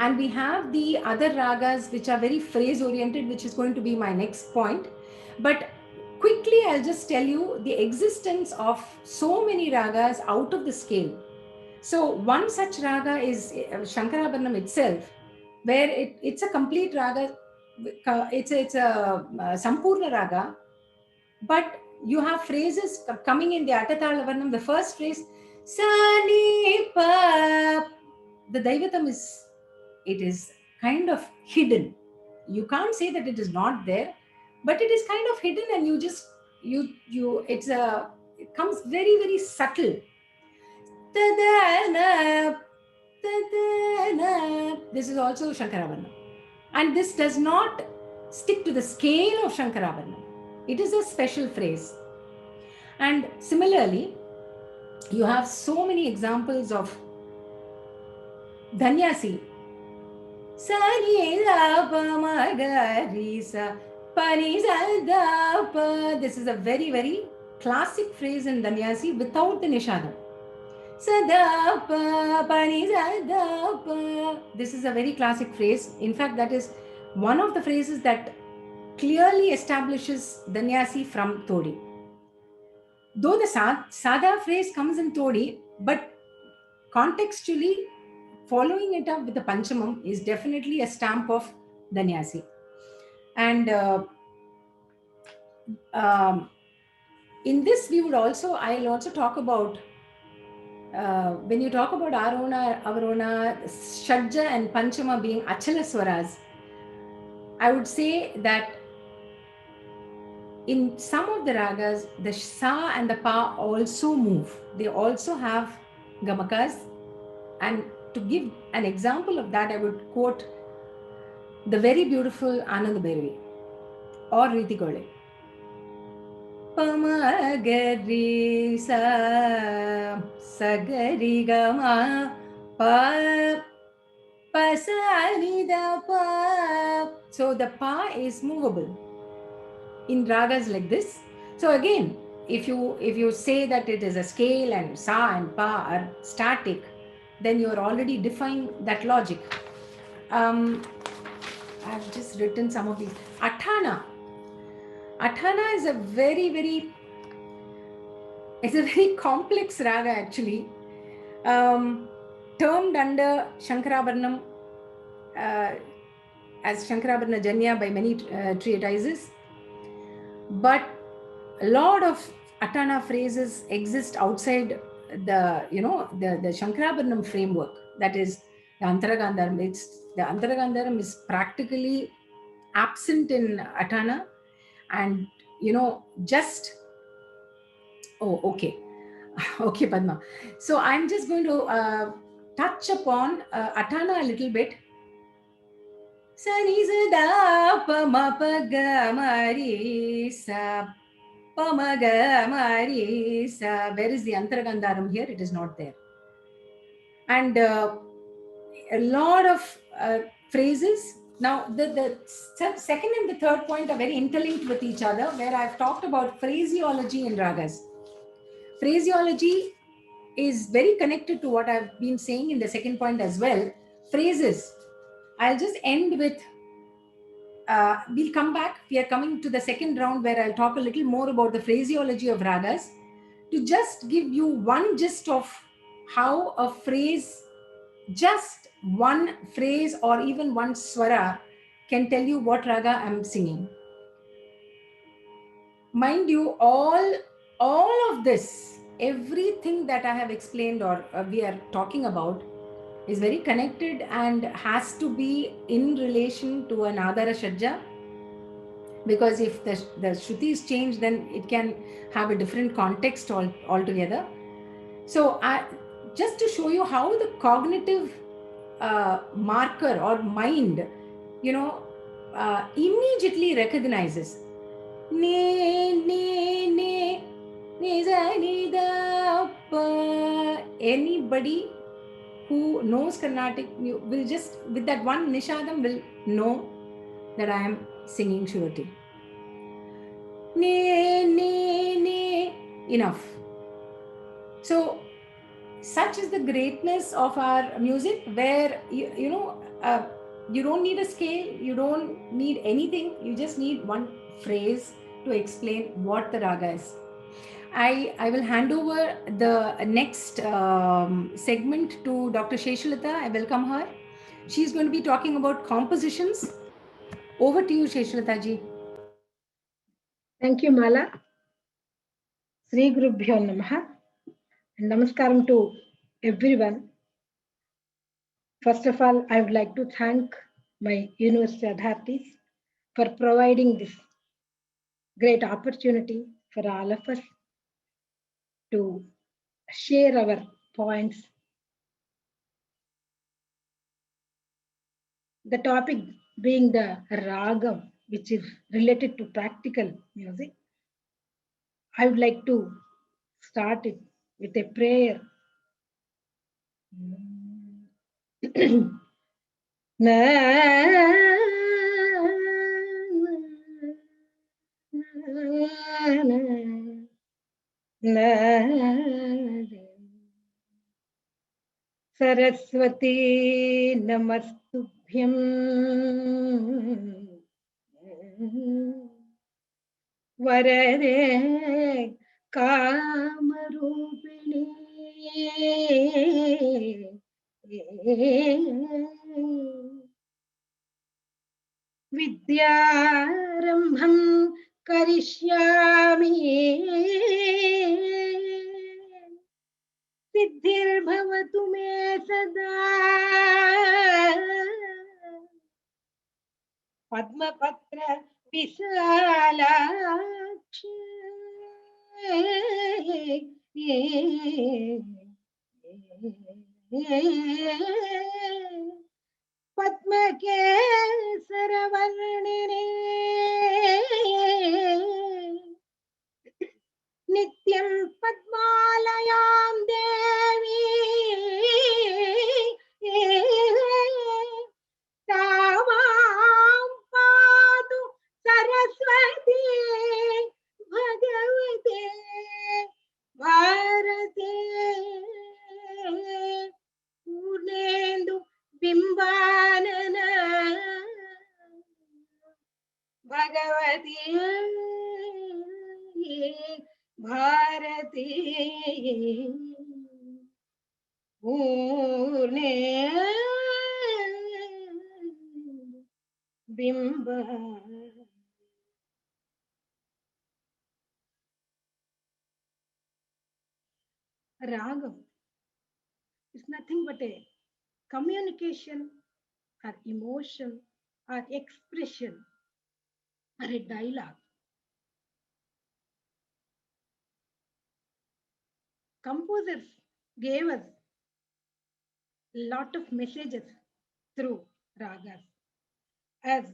and we have the other ragas which are very phrase oriented, which is going to be my next point. But quickly, I'll just tell you the existence of so many ragas out of the scale. So one such raga is Shankarabharanam itself, where it's a complete raga. It's a Sampurna raga, but you have phrases coming in the Atatala Varnam. The first phrase, Sani Pa. The Daivatam is kind of hidden. You can't say that it is not there, but it is kind of hidden, and it comes very, very subtle. This is also Shankarabharanam. And this does not stick to the scale of Shankarabharanam. It is a special phrase. And similarly, you have so many examples of Dhanyasi. This is a very, very classic phrase in Dhanyasi without the Nishadam. This is a very classic phrase. In fact, that is one of the phrases that clearly establishes Dhanyasi from Todi. Though the Sada phrase comes in Todi, but contextually following it up with the Panchamam is definitely a stamp of Dhanyasi. And in this, I'll also talk about when you talk about Arona, Avarona, Shadja and Panchama being Achala Swaras, I would say that in some of the ragas, the Sa and the Pa also move. They also have Gamakas. And to give an example of that, I would quote the very beautiful Ananda Bhairavi or Riti Gole. Pamagari sa sagari gama pa pasani da pa So the pa is movable in ragas like this. So again, if you say that it is a scale and sa and pa are static, then you are already defying that logic. I've just written some of these. Athana. Athana is a very complex raga actually, termed under Shankarabharanam as Shankarabharana Janya by many treatises. But a lot of Athana phrases exist outside the Shankarabharanam framework. That is the Antaragandharam. The Antaragandharam is practically absent in Athana, and just okay. Okay, Padma. So I'm just going to touch upon Athana a little bit. Sani sada pa ma pa ga ma ri sa pa ma ga ma ri sa. Where is the Antaragandharam here? It is not there. And a lot of phrases. Now, the second and the third point are very interlinked with each other, where I've talked about phraseology in ragas. Phraseology is very connected to what I've been saying in the second point as well. Phrases. I'll just end with, we'll come back. We are coming to the second round where I'll talk a little more about the phraseology of ragas, to just give you one gist of how a phrase, just one phrase or even one swara, can tell you what raga I'm singing. Mind you, all of this, everything that I have explained or we are talking about, is very connected and has to be in relation to an Adara Shajja, because if the Shrutis change, then it can have a different context altogether. So just to show you how the cognitive marker or mind, immediately recognizes anybody who knows Carnatic will just, with that one nishadam, will know that I am singing Shruti. Enough. So such is the greatness of our music, where you don't need a scale, you don't need anything, you just need one phrase to explain what the raga is. I will hand over the next segment to Dr. Sheshalata. I welcome her. She's going to be talking about compositions. Over to you, Sheshalata ji. Thank you, Mala. Sri Gurubhyo Namaha. And Namaskaram to everyone. First of all, I would like to thank my university authorities for providing this great opportunity for all of us to share our points. The topic being the ragam, which is related to practical music. I would like to start it with a prayer. Saraswati Namastubhyam Varade Kamarupini Vidyarambham Karishyami Siddhir Bhavatu Me Sada Padma Patra Visalakshi Padma Kesara Varnine Nityam Padmalayam Devi Tamam पूर्णे बिंब. Ragam is nothing but a communication or emotion or expression or a dialogue. Composers gave us lot of messages through ragas. As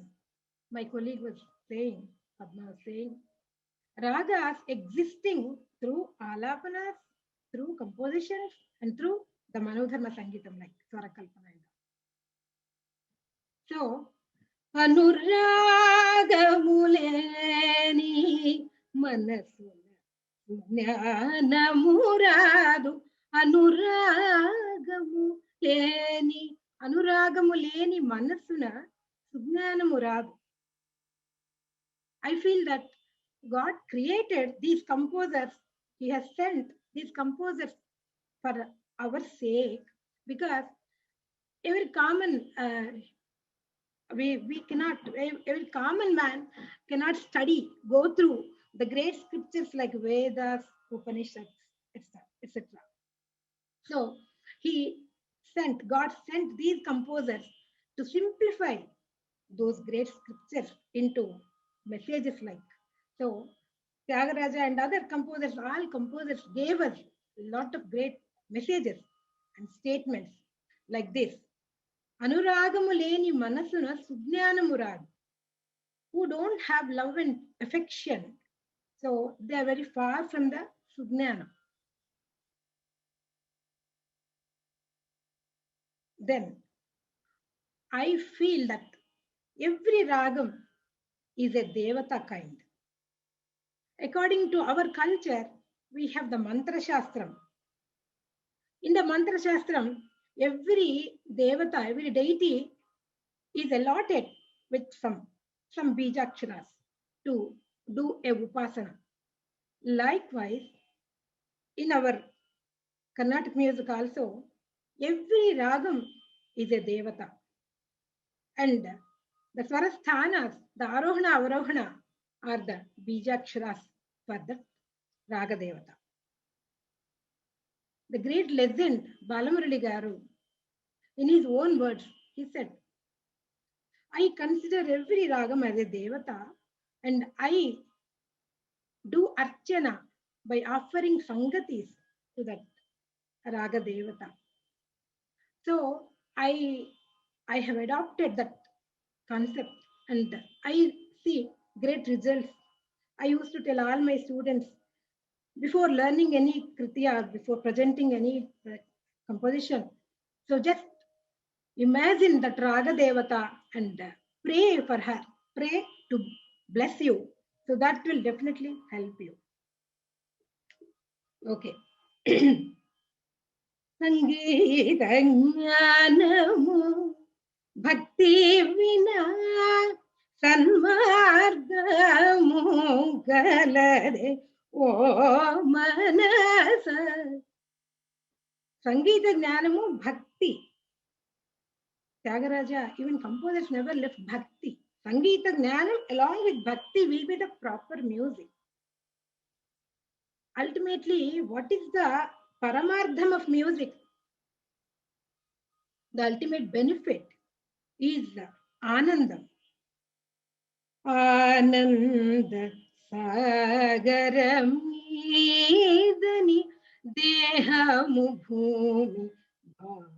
my colleague was saying, Padma was saying, ragas existing through alapanas, through compositions, and through the Manodharma Sangeetam like Swarakalpana. So, Anuragamuleni Manasuna Jnanamuradu Anuragamuleni Manasuna Sujnanamuradu. I feel that God created these composers. He has sent these composers for our sake, because every common every common man cannot go through the great scriptures like Vedas, Upanishads, etc. So God sent these composers to simplify those great scriptures into messages like. So Tyagaraja and other composers, all composers gave us a lot of great messages and statements like this. Anuragamuleni manasuna sujnanamuradu. Who don't have love and affection, so they are very far from the sujnana. Then I feel that every ragam is a devata kind. According to our culture, we have the mantra shastram. In the mantra shastram, every devata, every deity is allotted with some bijaksharas to do a upasana. Likewise, in our Carnatic music also, every ragam is a devata. And the swarasthanas, the arohana, avarohana are the bijaksharas for the raga devata. The great legend Balamurali Garu, in his own words, he said, I consider every ragam as a devata, and I do archana by offering sangatis to that raga devata. So I have adopted that concept and I see great results. I used to tell all my students, before learning any kritya, before presenting any composition, so just imagine that raga devata and pray for her, pray to bless you. So that will definitely help you. Okay. Sangeeta Jnanamu Bhakti Vina Sanmargamu Galade O Manasa. Sangeeta Jnanamu Bhakti. Tyagaraja, even composers never left Bhakti. Sangeeta Jnanam along with Bhakti will be the proper music. Ultimately, what is the paramardham of music? The ultimate benefit is Anandam. Ananda Sagaram Idani Dehamu Bhumi Bhadam.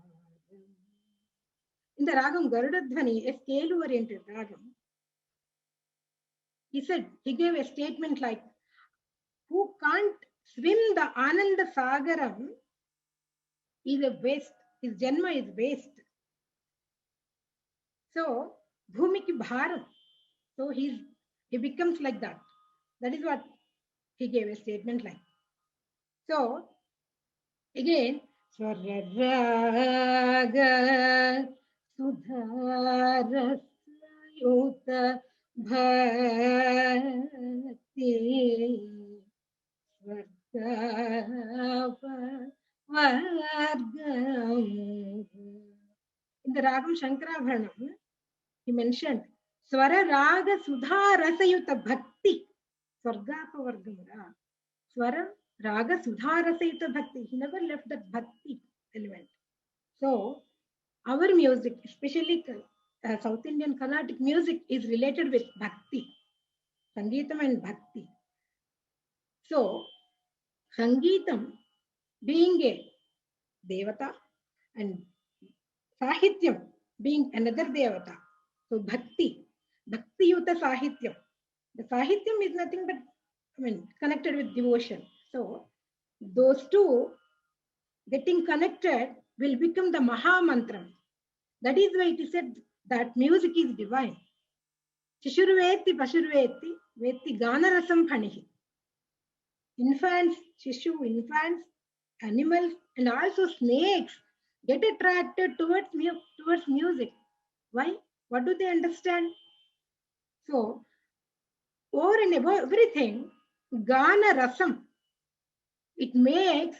In the Ragam Garudadhvani, a scale-oriented Ragam, he gave a statement like, who can't swim the Ananda Sagaram is a waste. His janma is waste. So, Bhumiki Bharam. So he becomes like that. That is what he gave a statement like. So, again, Swararaga Sudharasayuta Bhakti In the Ragam Shankarabharanam, he mentioned Swara Raga Sudha Rasayuta Bhakti. Swargapa Vargamura. Swara Raga Sudha Rasayuta Bhakti. He never left that Bhakti element. So, our music, especially South Indian Carnatic music, is related with Bhakti. Sangeetam and Bhakti. So, Sangeetam being a Devata and Sahityam being another Devata. So Bhakti Yuta Sahityam. The Sahityam is nothing but, connected with devotion. So those two getting connected will become the Maha Mantram. That is why it is said that music is divine. Shishurveti Pashurveti Veti Ganarasam Phanihi. Infants, infants, animals, and also snakes get attracted towards music. Why? What do they understand? So, over and above everything, Gana Rasam, it makes,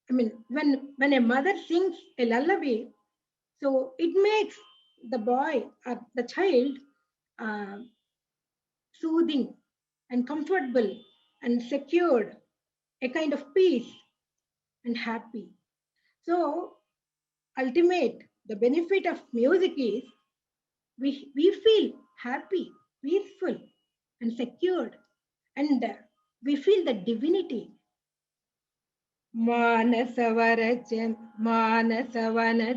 when a mother sings a lullaby, so it makes the boy or the child soothing and comfortable and secured, a kind of peace and happy. So, the benefit of music is we feel happy, peaceful, and secured, and we feel the divinity. Manasavana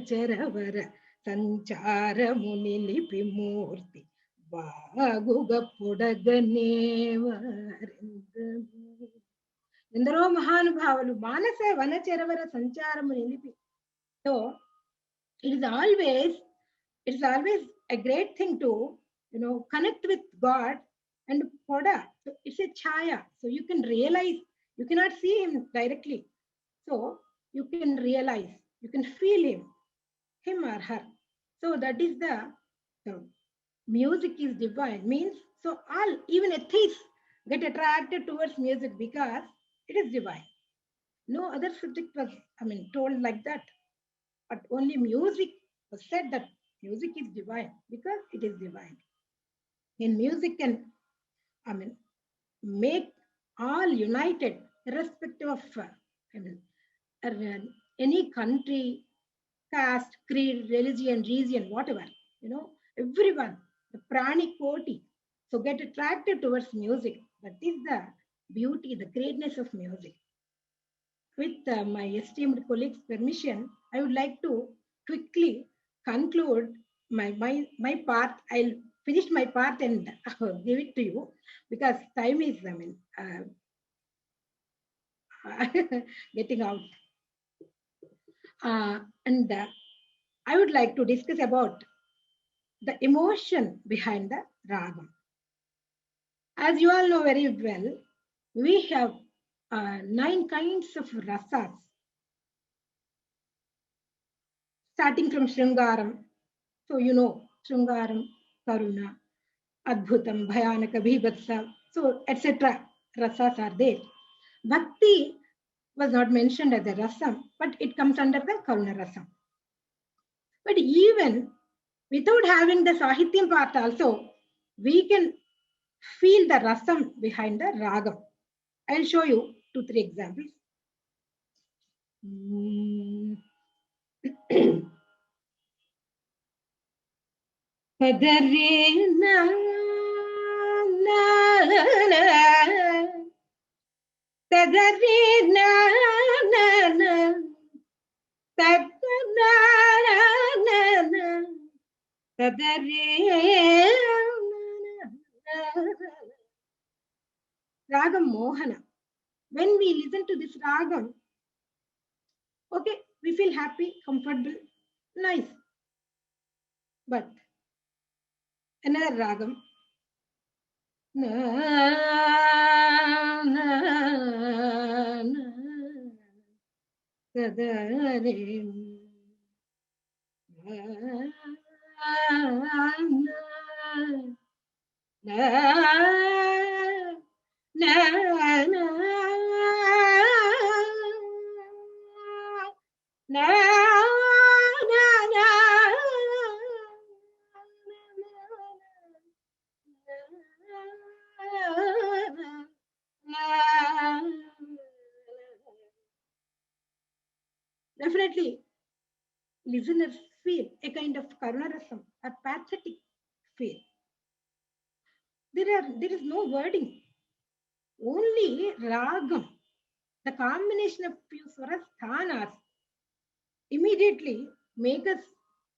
charavara sanchara munilipi murti vaguga pudaganeva endaro mahanubhavalu manasa vanacharavara sanchara munilipi. So it is always a great thing to connect with God and Poda. So it's a chaya. So you can realize, you cannot see him directly. So you can realize, you can feel him or her. So that is the music is divine. Means so even atheists get attracted towards music because it is divine. No other subject was told like that. But only music was said that music is divine because it is divine. And music can, make all united, irrespective of, any country, caste, creed, religion, region, whatever. Everyone, the prani koti, so get attracted towards music. That is the beauty, the greatness of music. With my esteemed colleagues' permission, I would like to quickly conclude my part. I'll finish my part and give it to you because time is, getting out. And I would like to discuss about the emotion behind the ragam. As you all know very well, we have 9 kinds of rasas. Starting from Shringaram. So Shringaram, Karuna, Adbhutam, Bhayanaka, Bhibhatsa, so etc. Rasas are there. Bhakti was not mentioned as a rasam, but it comes under the Karuna rasam. But even without having the Sahityam part also, we can feel the rasam behind the ragam. I'll show you 2-3 examples. Ragam Mohana. When we listen to this ragam, okay, we feel happy, comfortable, nice. But another ragam. na na na definitely listeners feel a kind of karunarasam or pathetic feel. There is no wording, only ragam. The combination of few swarasthanas immediately make us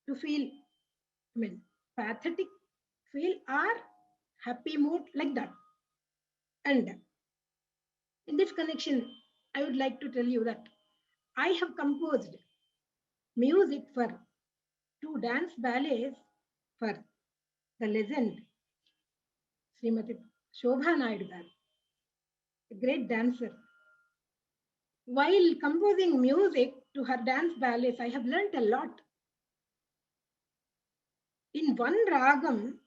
to feel, pathetic feel or happy mood like that. And in this connection, I would like to tell you that I have composed music for 2 dance ballets for the legend Srimati Shobha Naidu garu, a great dancer. While composing music to her dance ballets, I have learnt a lot. In one ragam,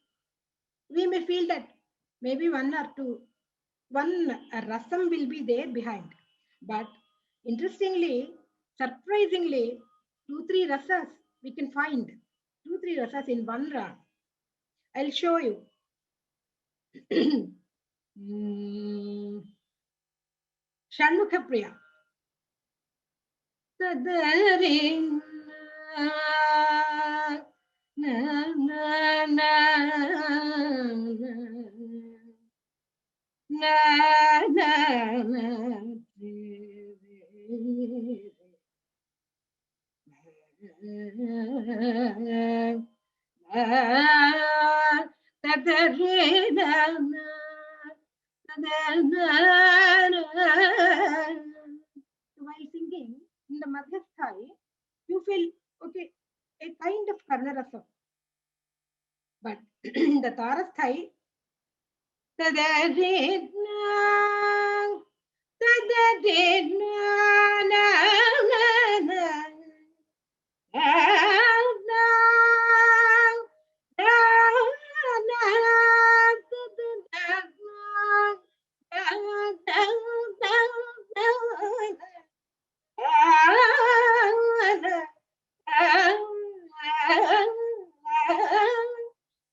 we may feel that maybe one rasam will be there behind. But interestingly, surprisingly, 2-3 rasas we can find. 2-3 rasas in one rag. I'll show you. Shanmukha Priya. While singing in the Madhyasthai, you feel okay, a kind of Karnarasam. But the Tarasthai,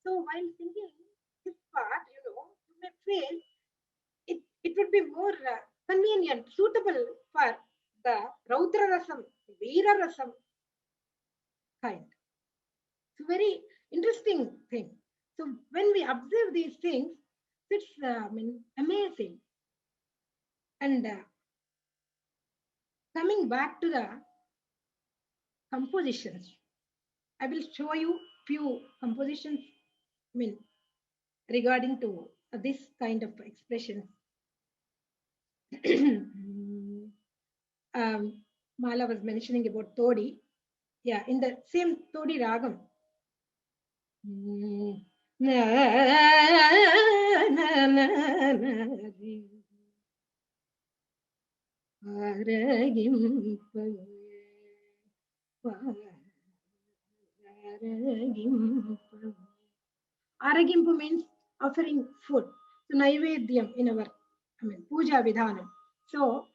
so while singing this part, you may feel it would be more convenient, suitable for the Raudra Rasam, Veera Rasam kind. It's a very interesting thing. So when we observe these things, it's amazing. And coming back to the compositions, I will show you few compositions, regarding to this kind of expression. Mala was mentioning about Todi. Yeah, in the same Todi Ragam. Aragimpu means offering food. So Naivedyam in our puja vidhanam. So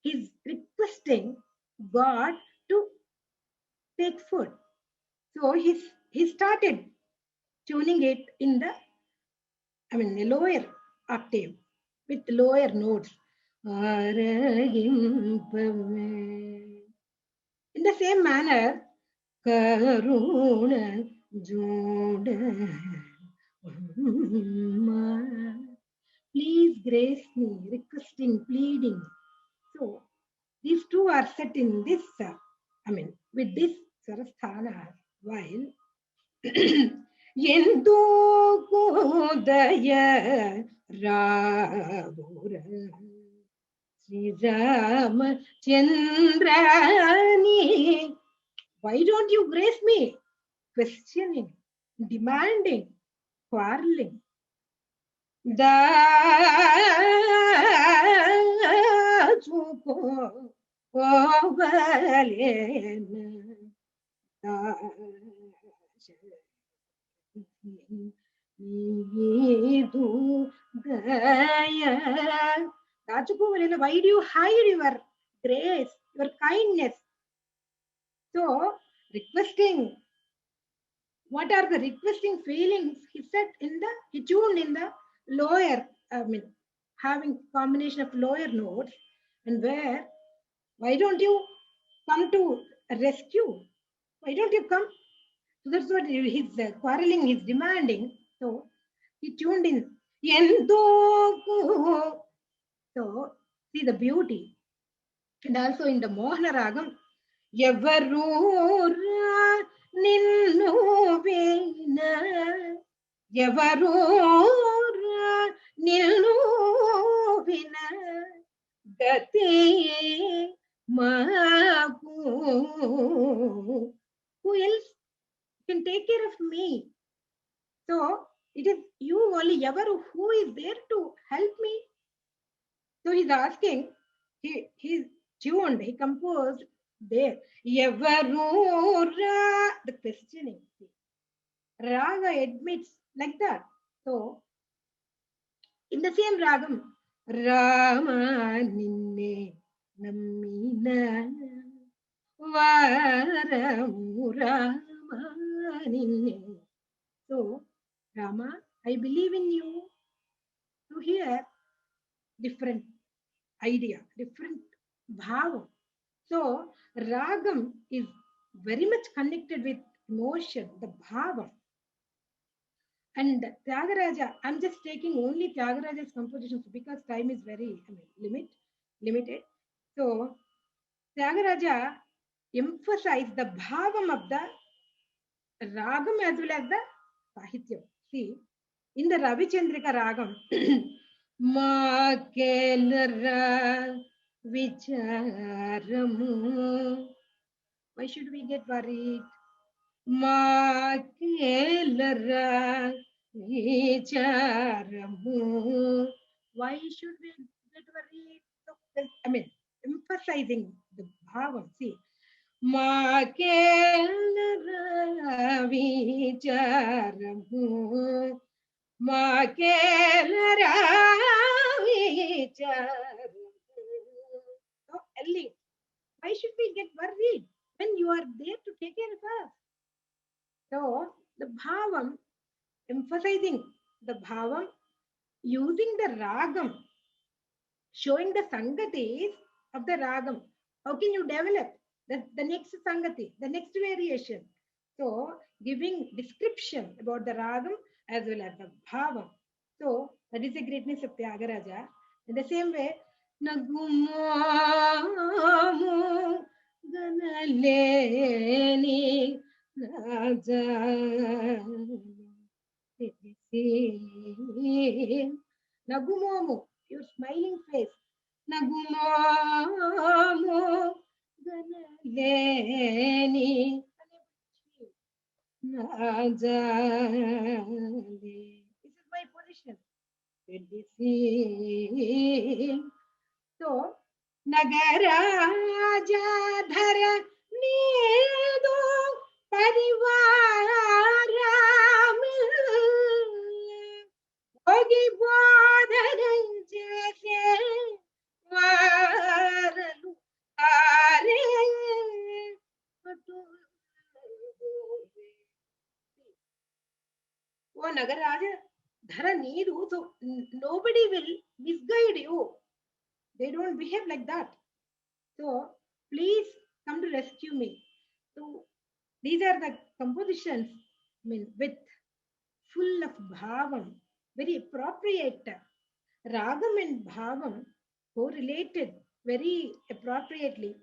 he's requesting God to take food. So he started tuning it in the the lower octave with lower notes. In the same manner, Karuna Joda, please grace me, requesting, pleading. So these two are set in this, with this Sarasthana, while Yendu Kodaya Ravura Sri Rama Chandrani. Why don't you grace me? Questioning, demanding, quarreling. Why do you hide your grace, your kindness? So requesting, what are the requesting feelings? He said he tuned in the lower, having combination of lower notes, and where, why don't you come to rescue? Why don't you come? So that's what he's quarreling, he's demanding. So he tuned in. So see the beauty. And also in the Mohana Ragam, Yavarura Ninnu Vina, Yavarura Ninnu Vina, Gati Magu. Who else can take care of me? So it is you only, Yavaru, who is there to help me? So he's asking, he's tuned, he composed there. Yavarura, the questioning. Raga admits like that. So in the same ragam, Rama Ninne Namina Varamu Rama Ninne. So Rama, I believe in you. To hear different idea, different bhava. So ragam is very much connected with emotion, the bhava. And Tyagaraja, I'm just taking only Tyagaraja's compositions because time is very limited. So Tyagaraja emphasized the bhavam of the ragam as well as the sahityam. See, in the Ravichandrika ragam, Ma kelra vicharamu. Why should we get worried? Ma kelra vicharamu. Why should we get worried? So, emphasizing the bhavam. See, Ma kelra vicharamu. Ma kelra vicharamu. So, Ellie, why should we get worried when you are there to take care of us? So the bhavam, emphasizing the bhavam, using the ragam, showing the sangatis of the ragam. How can you develop the next sangati, the next variation? So giving description about the ragam as well as the bhavam. So that is the greatness of Tyagaraja. In the same way, Nagumamu Ganaleni Nagumomu, your smiling face. Nagumomu Ganaleni This is my position. So, Nagaraja Dhara Nedo Parivaram Yogi Bodharan Jese Varalu Are Oh, Nagaraja Dhara Needu, so nobody will misguide you. They don't behave like that. So please come to rescue me. So these are the compositions, with full of bhavam, very appropriate. Ragam and bhavam correlated very appropriately.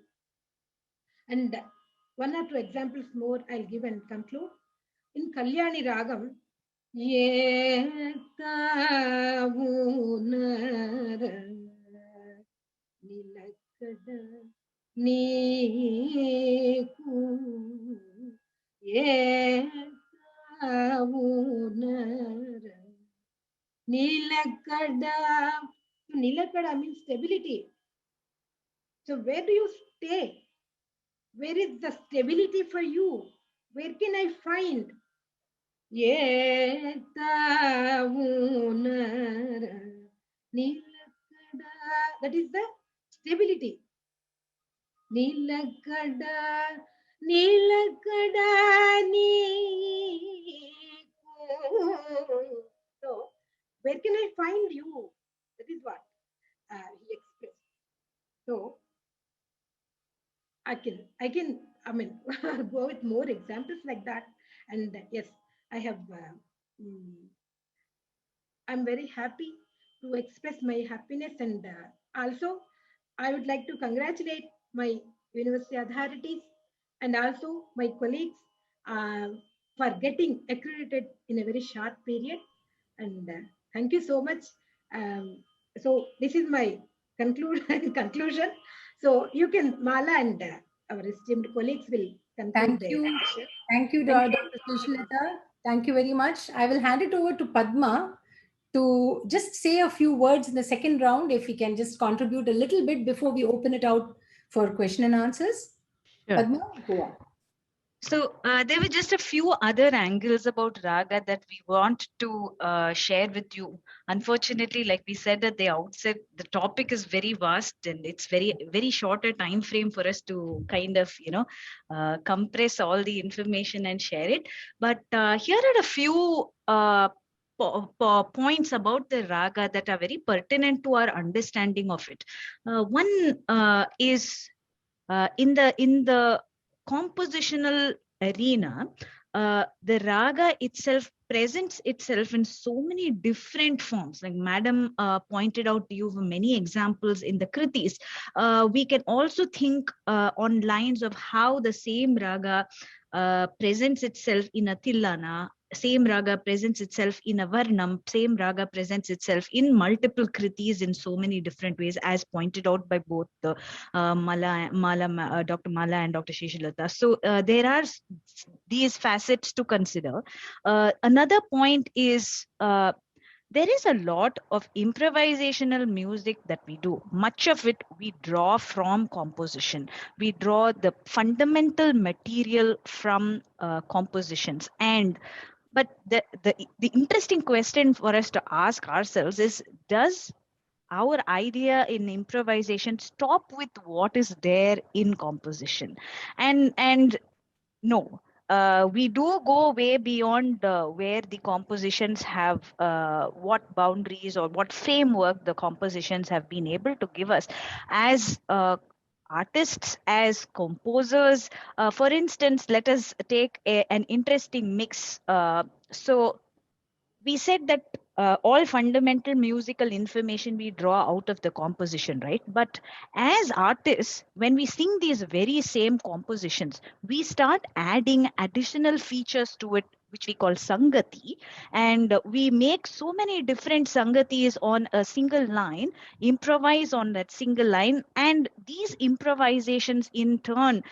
And one or two examples more I'll give and conclude. In Kalyani Ragam, Nilakada Neeku Yetavunara Nilakada. Nilakada means stability. So where do you stay? Where is the stability for you? Where can I find? Yetavunara Nilakada. That is the stability. Nilakada So, where can I find you? That is what he expressed. So, I can, I mean, go with more examples like that. And yes, I have, I'm very happy to express my happiness. And also, I would like to congratulate my university authorities and also my colleagues uh, for getting accredited in a very short period. And thank you so much. So this is my conclusion. So you can, Mala and our esteemed colleagues will conclude Thank their you. session. Thank you, Thank you. Dr. Sushlata. Thank you very much. I will hand it over to Padma to just say a few words in the second round, if we can just contribute a little bit before we open it out for question and answers. Sure. Padma, go on. So there were just a few other angles about raga that we want to share with you. Unfortunately, like we said at the outset, the topic is very vast and it's very shorter time frame for us to kind of compress all the information and share it. But here are a few points about the raga that are very pertinent to our understanding of it. One is in the compositional arena, the raga itself presents itself in so many different forms. Like Madam pointed out to you many examples in the Kritis. We can also think on lines of how the same raga presents itself in a Tillana, same raga presents itself in a Varnam, same raga presents itself in multiple Kritis in so many different ways, as pointed out by both the Dr. Mala and Dr. Sheshalata. So there are these facets to consider. Another point is there is a lot of improvisational music that we do. Much of it we draw from composition. We draw the fundamental material from compositions. But the interesting question for us to ask ourselves is, does our idea in improvisation stop with what is there in composition? And no, we do go way beyond where the compositions have what boundaries or what framework the compositions have been able to give us as artists, as composers. For instance, let us take an interesting mix. So we said that all fundamental musical information we draw out of the composition, right? But as artists, when we sing these very same compositions, we start adding additional features to it, which we call sangati. And we make so many different sangatis on a single line, improvise on that single line. And these improvisations in turn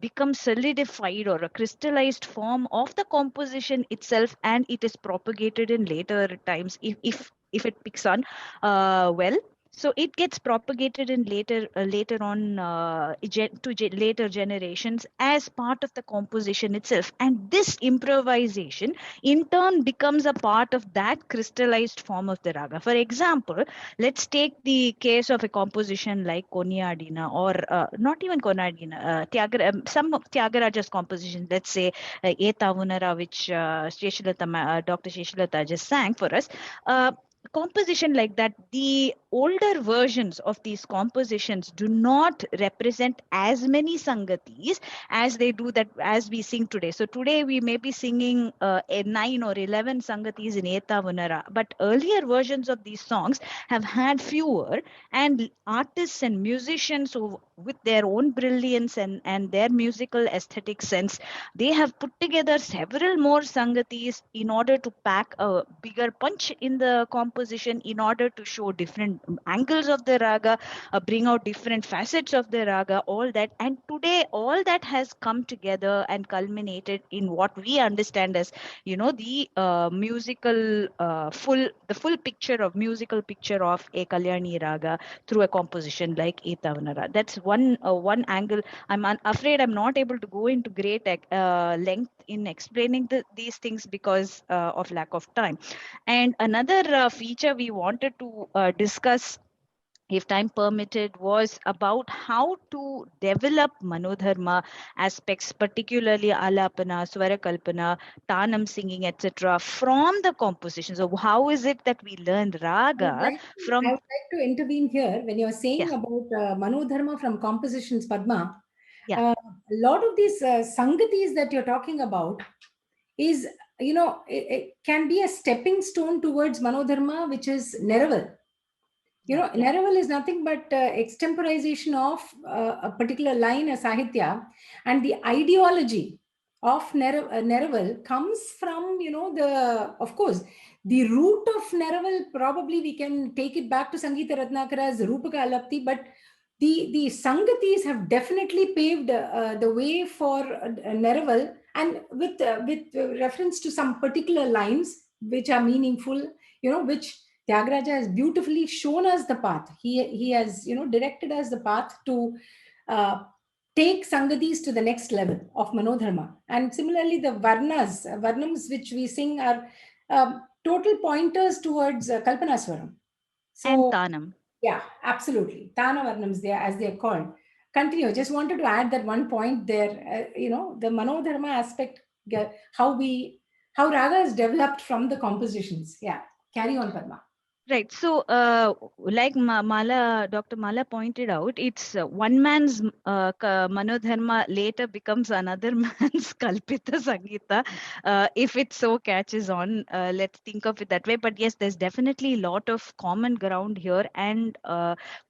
become solidified or a crystallized form of the composition itself, and it is propagated in later times if it picks on well. So it gets propagated in later on later generations as part of the composition itself, and this improvisation in turn becomes a part of that crystallized form of the raga. For example, let's take the case of a composition like Konyadina, or not even Konyadina, some of Tyagaraja's compositions, let's say Eta Vunara, which Dr. Sheshalata just sang for us. Composition like that, the older versions of these compositions do not represent as many sangatis as they do that as we sing today. So today we may be singing 9 or 11 sangatis in Eta Vunara, but earlier versions of these songs have had fewer, and artists and musicians who, with their own brilliance and their musical aesthetic sense, they have put together several more sangatis in order to pack a bigger punch in the composition, in order to show different angles of the raga, bring out different facets of the raga, all that. And today all that has come together and culminated in what we understand as, the musical full musical picture of a Kalyani raga through a composition like Eta Vunara. That's one angle. I'm afraid I'm not able to go into great length in explaining these things because of lack of time. And another feature we wanted to discuss if time permitted, was about how to develop Manodharma aspects, particularly Alapana, Swarakalpana, Tanam singing, etc., from the composition. So how is it that we learn raga I from? would like to intervene here when you're saying Yeah. about Manodharma from compositions, Padma. Yeah. A lot of these sangatis that you're talking about is, it can be a stepping stone towards Manodharma, which is Neraval. Neraval is nothing but extemporization of a particular line, a Sahitya, and the ideology of Neraval comes from, of course, the root of Neraval, probably we can take it back to Sangeeta Ratnakara's Rupaka Alapti, but the Sangatis have definitely paved the way for Neraval, and with reference to some particular lines which are meaningful, which Tyagaraja has beautifully shown us the path. He has, directed us the path to take Sangatis to the next level of Manodharma. And similarly, the Varnams which we sing are total pointers towards Kalpanaswaram. And So, Tanam. yeah, absolutely. Tana Varnams, as they are called. Continue. Just wanted to add that one point there. The Manodharma aspect, how Raga is developed from the compositions. Yeah. Carry on, Padma. Right. So, like Dr. Mala pointed out, it's one man's Manodharma later becomes another man's Kalpita Sangeeta, if it so catches on. Let's think of it that way. But yes, there's definitely a lot of common ground here, and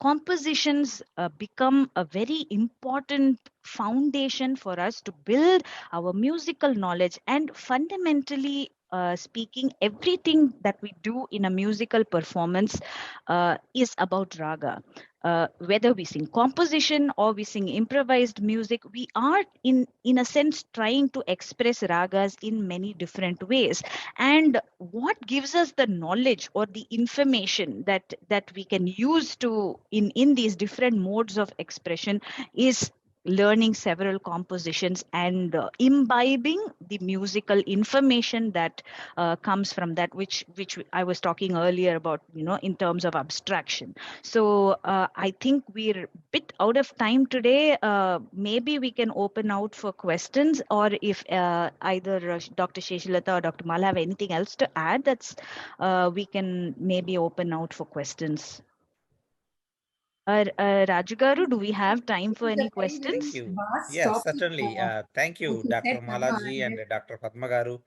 compositions become a very important foundation for us to build our musical knowledge. And fundamentally speaking, everything that we do in a musical performance is about raga. Whether we sing composition or we sing improvised music, we are in a sense trying to express ragas in many different ways. And what gives us the knowledge or the information that we can use to in these different modes of expression is learning several compositions and imbibing the musical information that comes from that, which I was talking earlier about, in terms of abstraction. So I think we're a bit out of time today. Maybe we can open out for questions, or if either Dr. Sheshalata or Dr. Mala have anything else to add, we can maybe open out for questions. Raju Garu, do we have time for any questions? Thank you. Yes, certainly. Thank you, Dr. Malaji and Dr. Padma Garu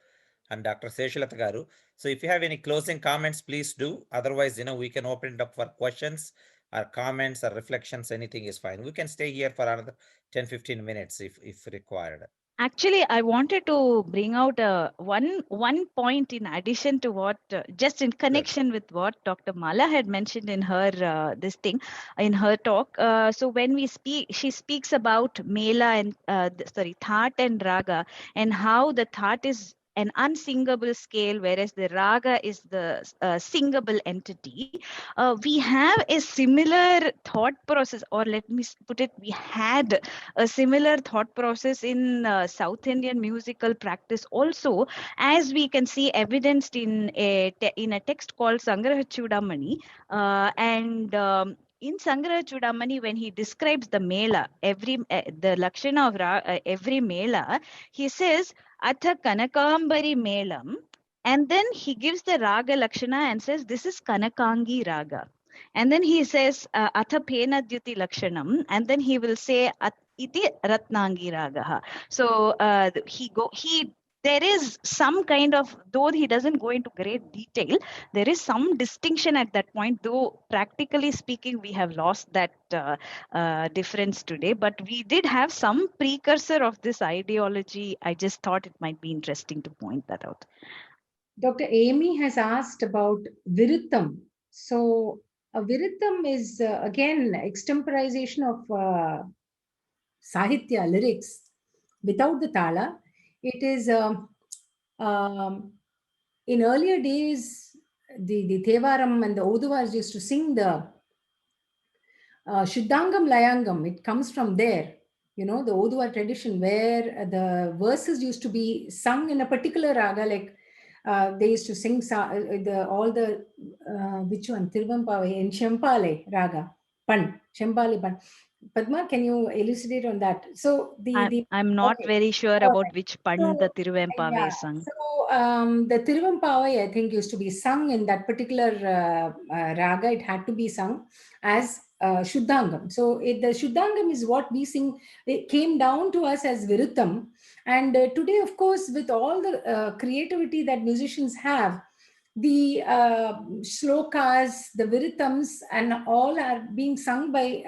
and Dr. Seshalata Garu. So if you have any closing comments, please do. Otherwise, we can open it up for questions or comments or reflections. Anything is fine. We can stay here for another 10-15 minutes if required. Actually, I wanted to bring out one point in addition to what, just in connection with what Dr. Mala had mentioned in her in her talk. So when she speaks about Mela and Thaat and Raga, and how the Thaat is an unsingable scale, whereas the raga is the singable entity. We have a similar thought process, or let me put it, we had a similar thought process in South Indian musical practice also, as we can see evidenced in a text called Sangraha Chudamani, and in Sangraha Chudamani, when he describes the mela, the lakshana of every mela, he says Atha Kanakambari Melam, and then he gives the raga lakshana and says this is Kanakangi raga. And then he says Atha Pena Dyuti Lakshanam, and then he will say Iti Ratnangi Ragaha. So there is some kind of, though he doesn't go into great detail, there is some distinction at that point, though practically speaking, we have lost that difference today. But we did have some precursor of this ideology. I just thought it might be interesting to point that out. Dr. Amy has asked about Viruttam. So a Viruttam is, again, extemporization of Sahitya, lyrics, without the tala. It is, in earlier days, the Thevaram and the Oduvars used to sing the Shuddhangam Layangam. It comes from there, the Oduvar tradition, where the verses used to be sung in a particular raga, like they used to sing which one? Tiruvampavai in Shampale raga. Pan, Shambali Pan. Padma, can you elucidate on that? So I'm not okay. very sure All about right. which Pan So, the Tiruvempaவை yeah. sung. So the Tiruvempaவை, I think, used to be sung in that particular raga. It had to be sung as Shuddhangam. So the Shuddhangam is what we sing. It came down to us as Viruttam. And today, of course, with all the creativity that musicians have, the shlokas, the Viruttams, and all are being sung by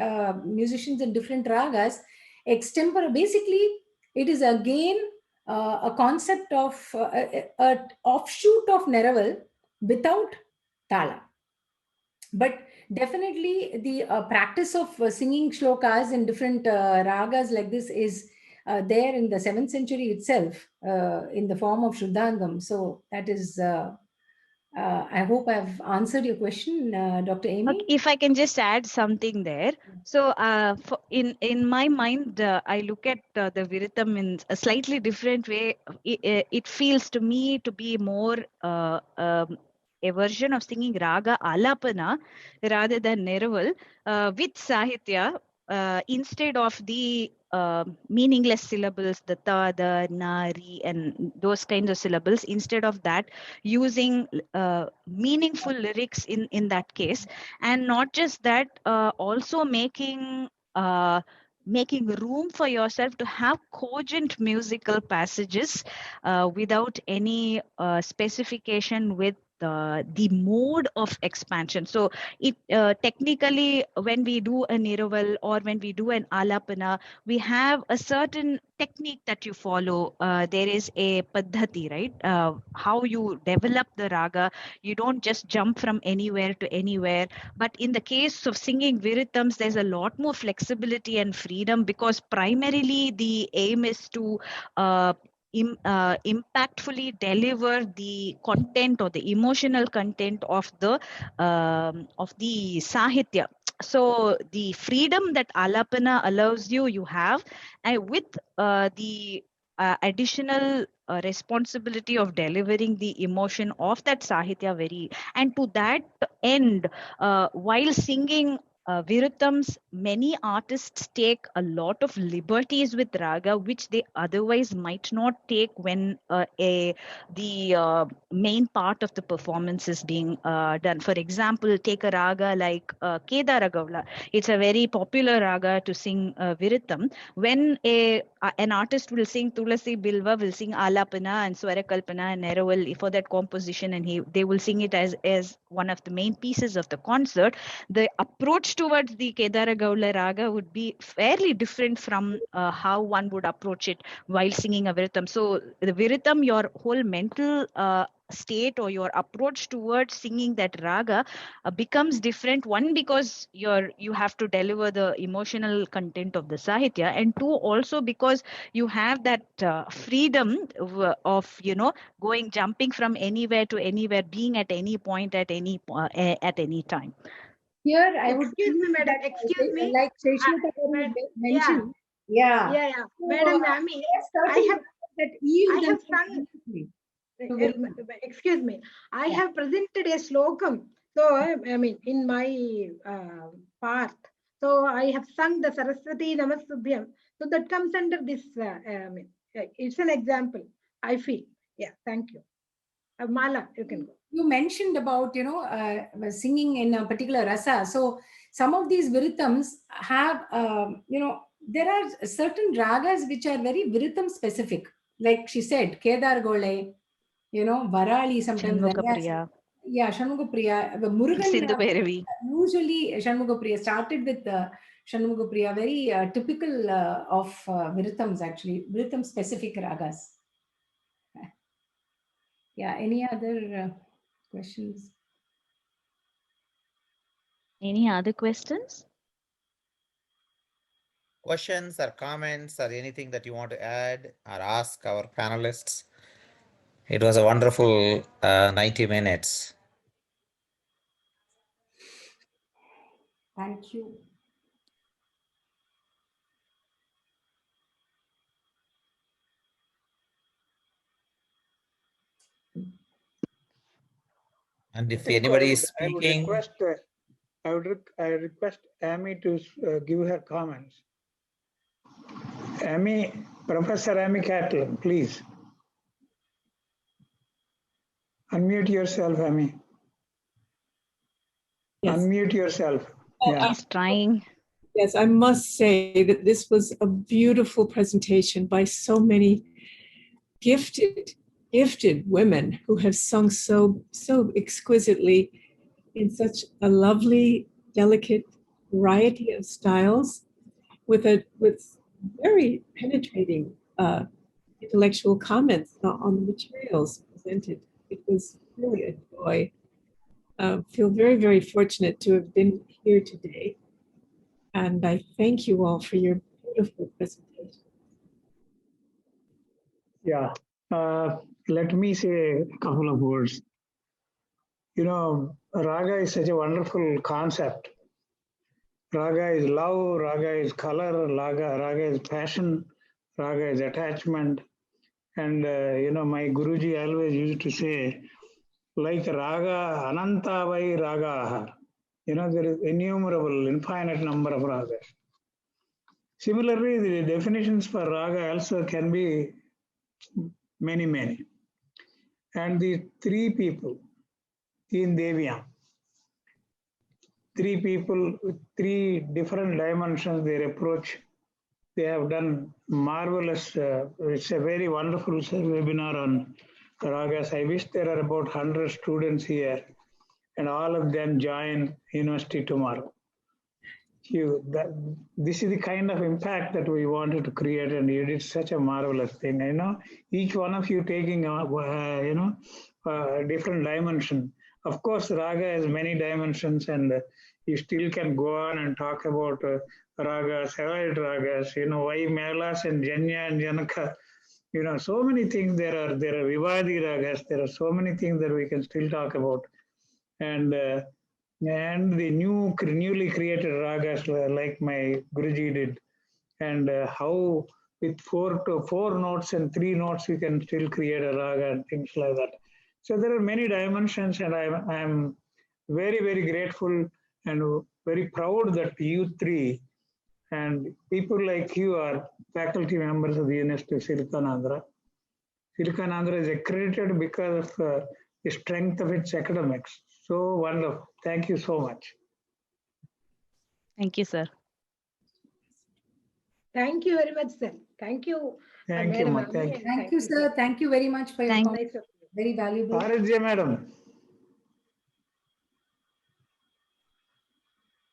musicians in different ragas. Extempore, basically, it is again a concept of a offshoot of Neraval without tala. But definitely the practice of singing shlokas in different ragas like this is there in the 7th century itself in the form of Shuddhangam. So that is, I hope I've answered your question, Dr. Amy. Okay, if I can just add something there. So in my mind, I look at the Virutham in a slightly different way. It feels to me to be more a version of singing raga alapana rather than Neraval with Sahitya instead of the meaningless syllables, the ta, the na, ri, and those kinds of syllables. Instead of that, using meaningful lyrics in that case, and not just that, also making room for yourself to have cogent musical passages without any specification with the mode of expansion. So it technically, when we do a Niraval or when we do an Alapana, we have a certain technique that you follow. There is a paddhati, right? How you develop the raga. You don't just jump from anywhere to anywhere. But in the case of singing Viruttams, there's a lot more flexibility and freedom, because primarily the aim is to impactfully deliver the content or the emotional content of the sahitya. So the freedom that alapana allows you have, and with the additional responsibility of delivering the emotion of that sahitya and to that end, while singing Viruttams, many artists take a lot of liberties with raga, which they otherwise might not take when the main part of the performance is being done. For example, take a raga like Kedara Gavla. It's a very popular raga to sing Viruttam. When an artist will sing Tulasi Bilva, will sing Alapana and Swarakalpana and Neraval for that composition, and they will sing it as one of the main pieces of the concert, the approach towards the Kedara Gaula Raga would be fairly different from how one would approach it while singing a Virutam. So the Virutam, your whole mental state or your approach towards singing that raga becomes different. One, because you have to deliver the emotional content of the sahitya, and two, also because you have that freedom of jumping from anywhere to anywhere, being at any point at any time. Here, I would Excuse me, madam. Excuse me. like Seshwata mentioned. Yeah. Yeah. So, Madam Nami, I have sung. Excuse me. I have presented a slokam. So, I mean, in my part. So, I have sung the Saraswati Namasubhyam. So, that comes under this. It's an example, I feel. Yeah, thank you. Mala, you can go. You mentioned about, singing in a particular rasa. So, some of these Viruttams have, there are certain ragas which are very Viruttam specific. Like she said, Kedar Gole, Varali sometimes. Shanmugapriya. Yeah, Shanmugapriya. Murugan Sindhu Bhairavi. usually Shanmugapriya started with Shanmugapriya, very typical of Viruttams actually, Viruttam specific ragas. Yeah, any other questions? Any other questions? Questions or comments or anything that you want to add or ask our panelists? It was a wonderful 90 minutes. Thank you. And if anybody is I would speaking, request I request Amy to give her comments. Amy, Professor Amy Catlin, please. Unmute yourself, Amy. Yes. Unmute yourself. Oh, Yeah. He's trying. Yes, I must say that this was a beautiful presentation by so many gifted women who have sung so exquisitely in such a lovely, delicate variety of styles with very penetrating intellectual comments on the materials presented. It was really a joy. Feel very, very fortunate to have been here today. And I thank you all for your beautiful presentation. Yeah. Let me say a couple of words. You know, raga is such a wonderful concept. Raga is love, raga is color, raga is passion, raga is attachment. And, you know, my Guruji always used to say, like raga, anantavai raga. You know, there is innumerable, infinite number of ragas. Similarly, the definitions for raga also can be many. And the three people in Devyam, three people with three different dimensions, their approach, they have done marvelous. It's a very wonderful webinar on ragas. I wish there are about 100 students here and all of them join university tomorrow. This is the kind of impact that we wanted to create, and you did such a marvelous thing. I know each one of you taking a different dimension. Of course, raga has many dimensions, and you still can go on and talk about ragas, allied ragas. You know, why Melas and Janya and Janaka. You know, so many things there are. There are Vivadi ragas. There are so many things that we can still talk about, and the newly created ragas like my Guruji did, and how with four notes and 3 notes we can still create a raga and things like that. So there are many dimensions, and I am very, very grateful and very proud that you three and people like you are faculty members of the University of Silicanandra. Silicanandra is accredited because of the strength of its academics. So wonderful. Thank you so much. Thank you, sir. Thank you very much, sir. Thank you. Thank you, Madam ma. Ami, Thank and you. Thank you, sir. Thank you very much for your Thank- comments. Nice of you. Very valuable. Aradhya madam.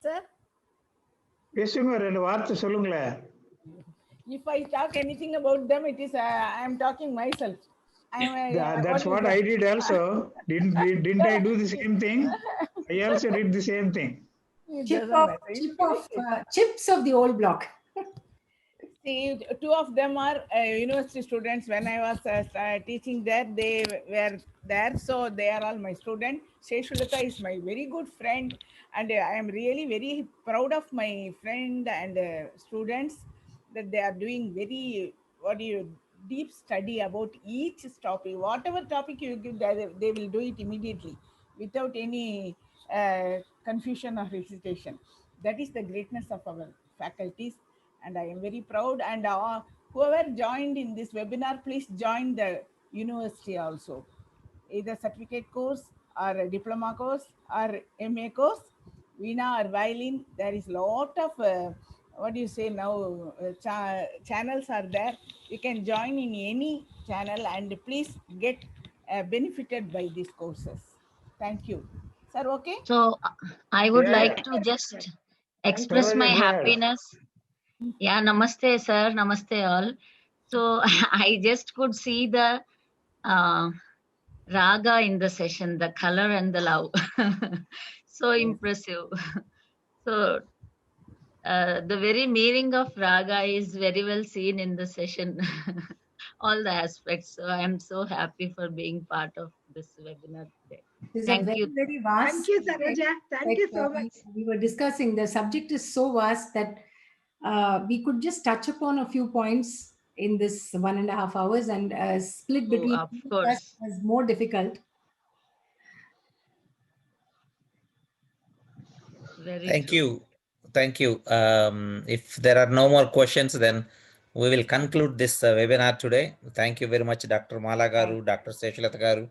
Sir, பேசுங்க ரெண்டு வார்த்தை சொல்லுங்களேன். if I talk anything about them, it is I am talking myself. That's what I did also. Didn't I do the same thing? I also did the same thing. Chips of the old block. See, 2 of them are university students. When I was teaching there, they were there, so they are all my students. Sheshulata is my very good friend, and I am really very proud of my friend and students that they are doing very deep study about each topic. Whatever topic you give, they will do it immediately without any confusion or hesitation. That is the greatness of our faculties, and I am very proud. And whoever joined in this webinar, please join the university also, either certificate course or a diploma course or MA course, Veena or violin. There is lot of what do you say now, channels are there. You can join in any channel, and please get benefited by these courses. Thank you, sir. Okay. So I would Yeah, like yeah. to just express Saroja, my go ahead. happiness. Yeah, namaste, sir. Namaste, all. So I just could see the raga in the session, the color and the love. So impressive. So the very meaning of raga is very well seen in the session, all the aspects. So I am so happy for being part of this webinar today. This is Thank a very, you. very vast. Thank you, subject. Saroja. Thank you so much. We were discussing, the subject is so vast that we could just touch upon a few points in this 1.5 hours, and split Oh, between of each of course. us was more difficult. Very Thank true. you. Thank you. If there are no more questions, then we will conclude this webinar today. Thank you very much, Dr. Mala Garu, Dr. Seshalata Garu,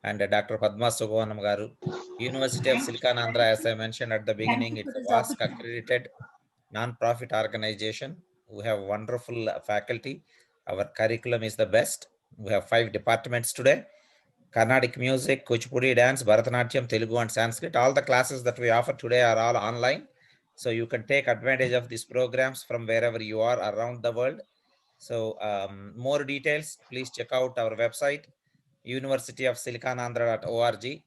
and Dr. Padma Sugovanam Garu. University of Silicon Andhra, as I mentioned at the beginning, you it's for a this WASC opportunity. accredited non-profit organization. We have wonderful faculty. Our curriculum is the best. We have 5 departments today: Carnatic music, Kuchipudi dance, Bharatanatyam, Telugu, and Sanskrit. All the classes that we offer today are all online. So you can take advantage of these programs from wherever you are around the world. So more details, please check out our website, universityofsiliconandhra.org.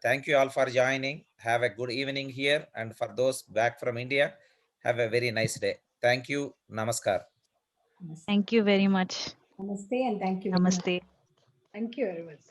Thank you all for joining. Have a good evening here. And for those back from India, have a very nice day. Thank you. Namaskar. Thank you very much. Namaste and thank you very much. Namaste. Thank you very much.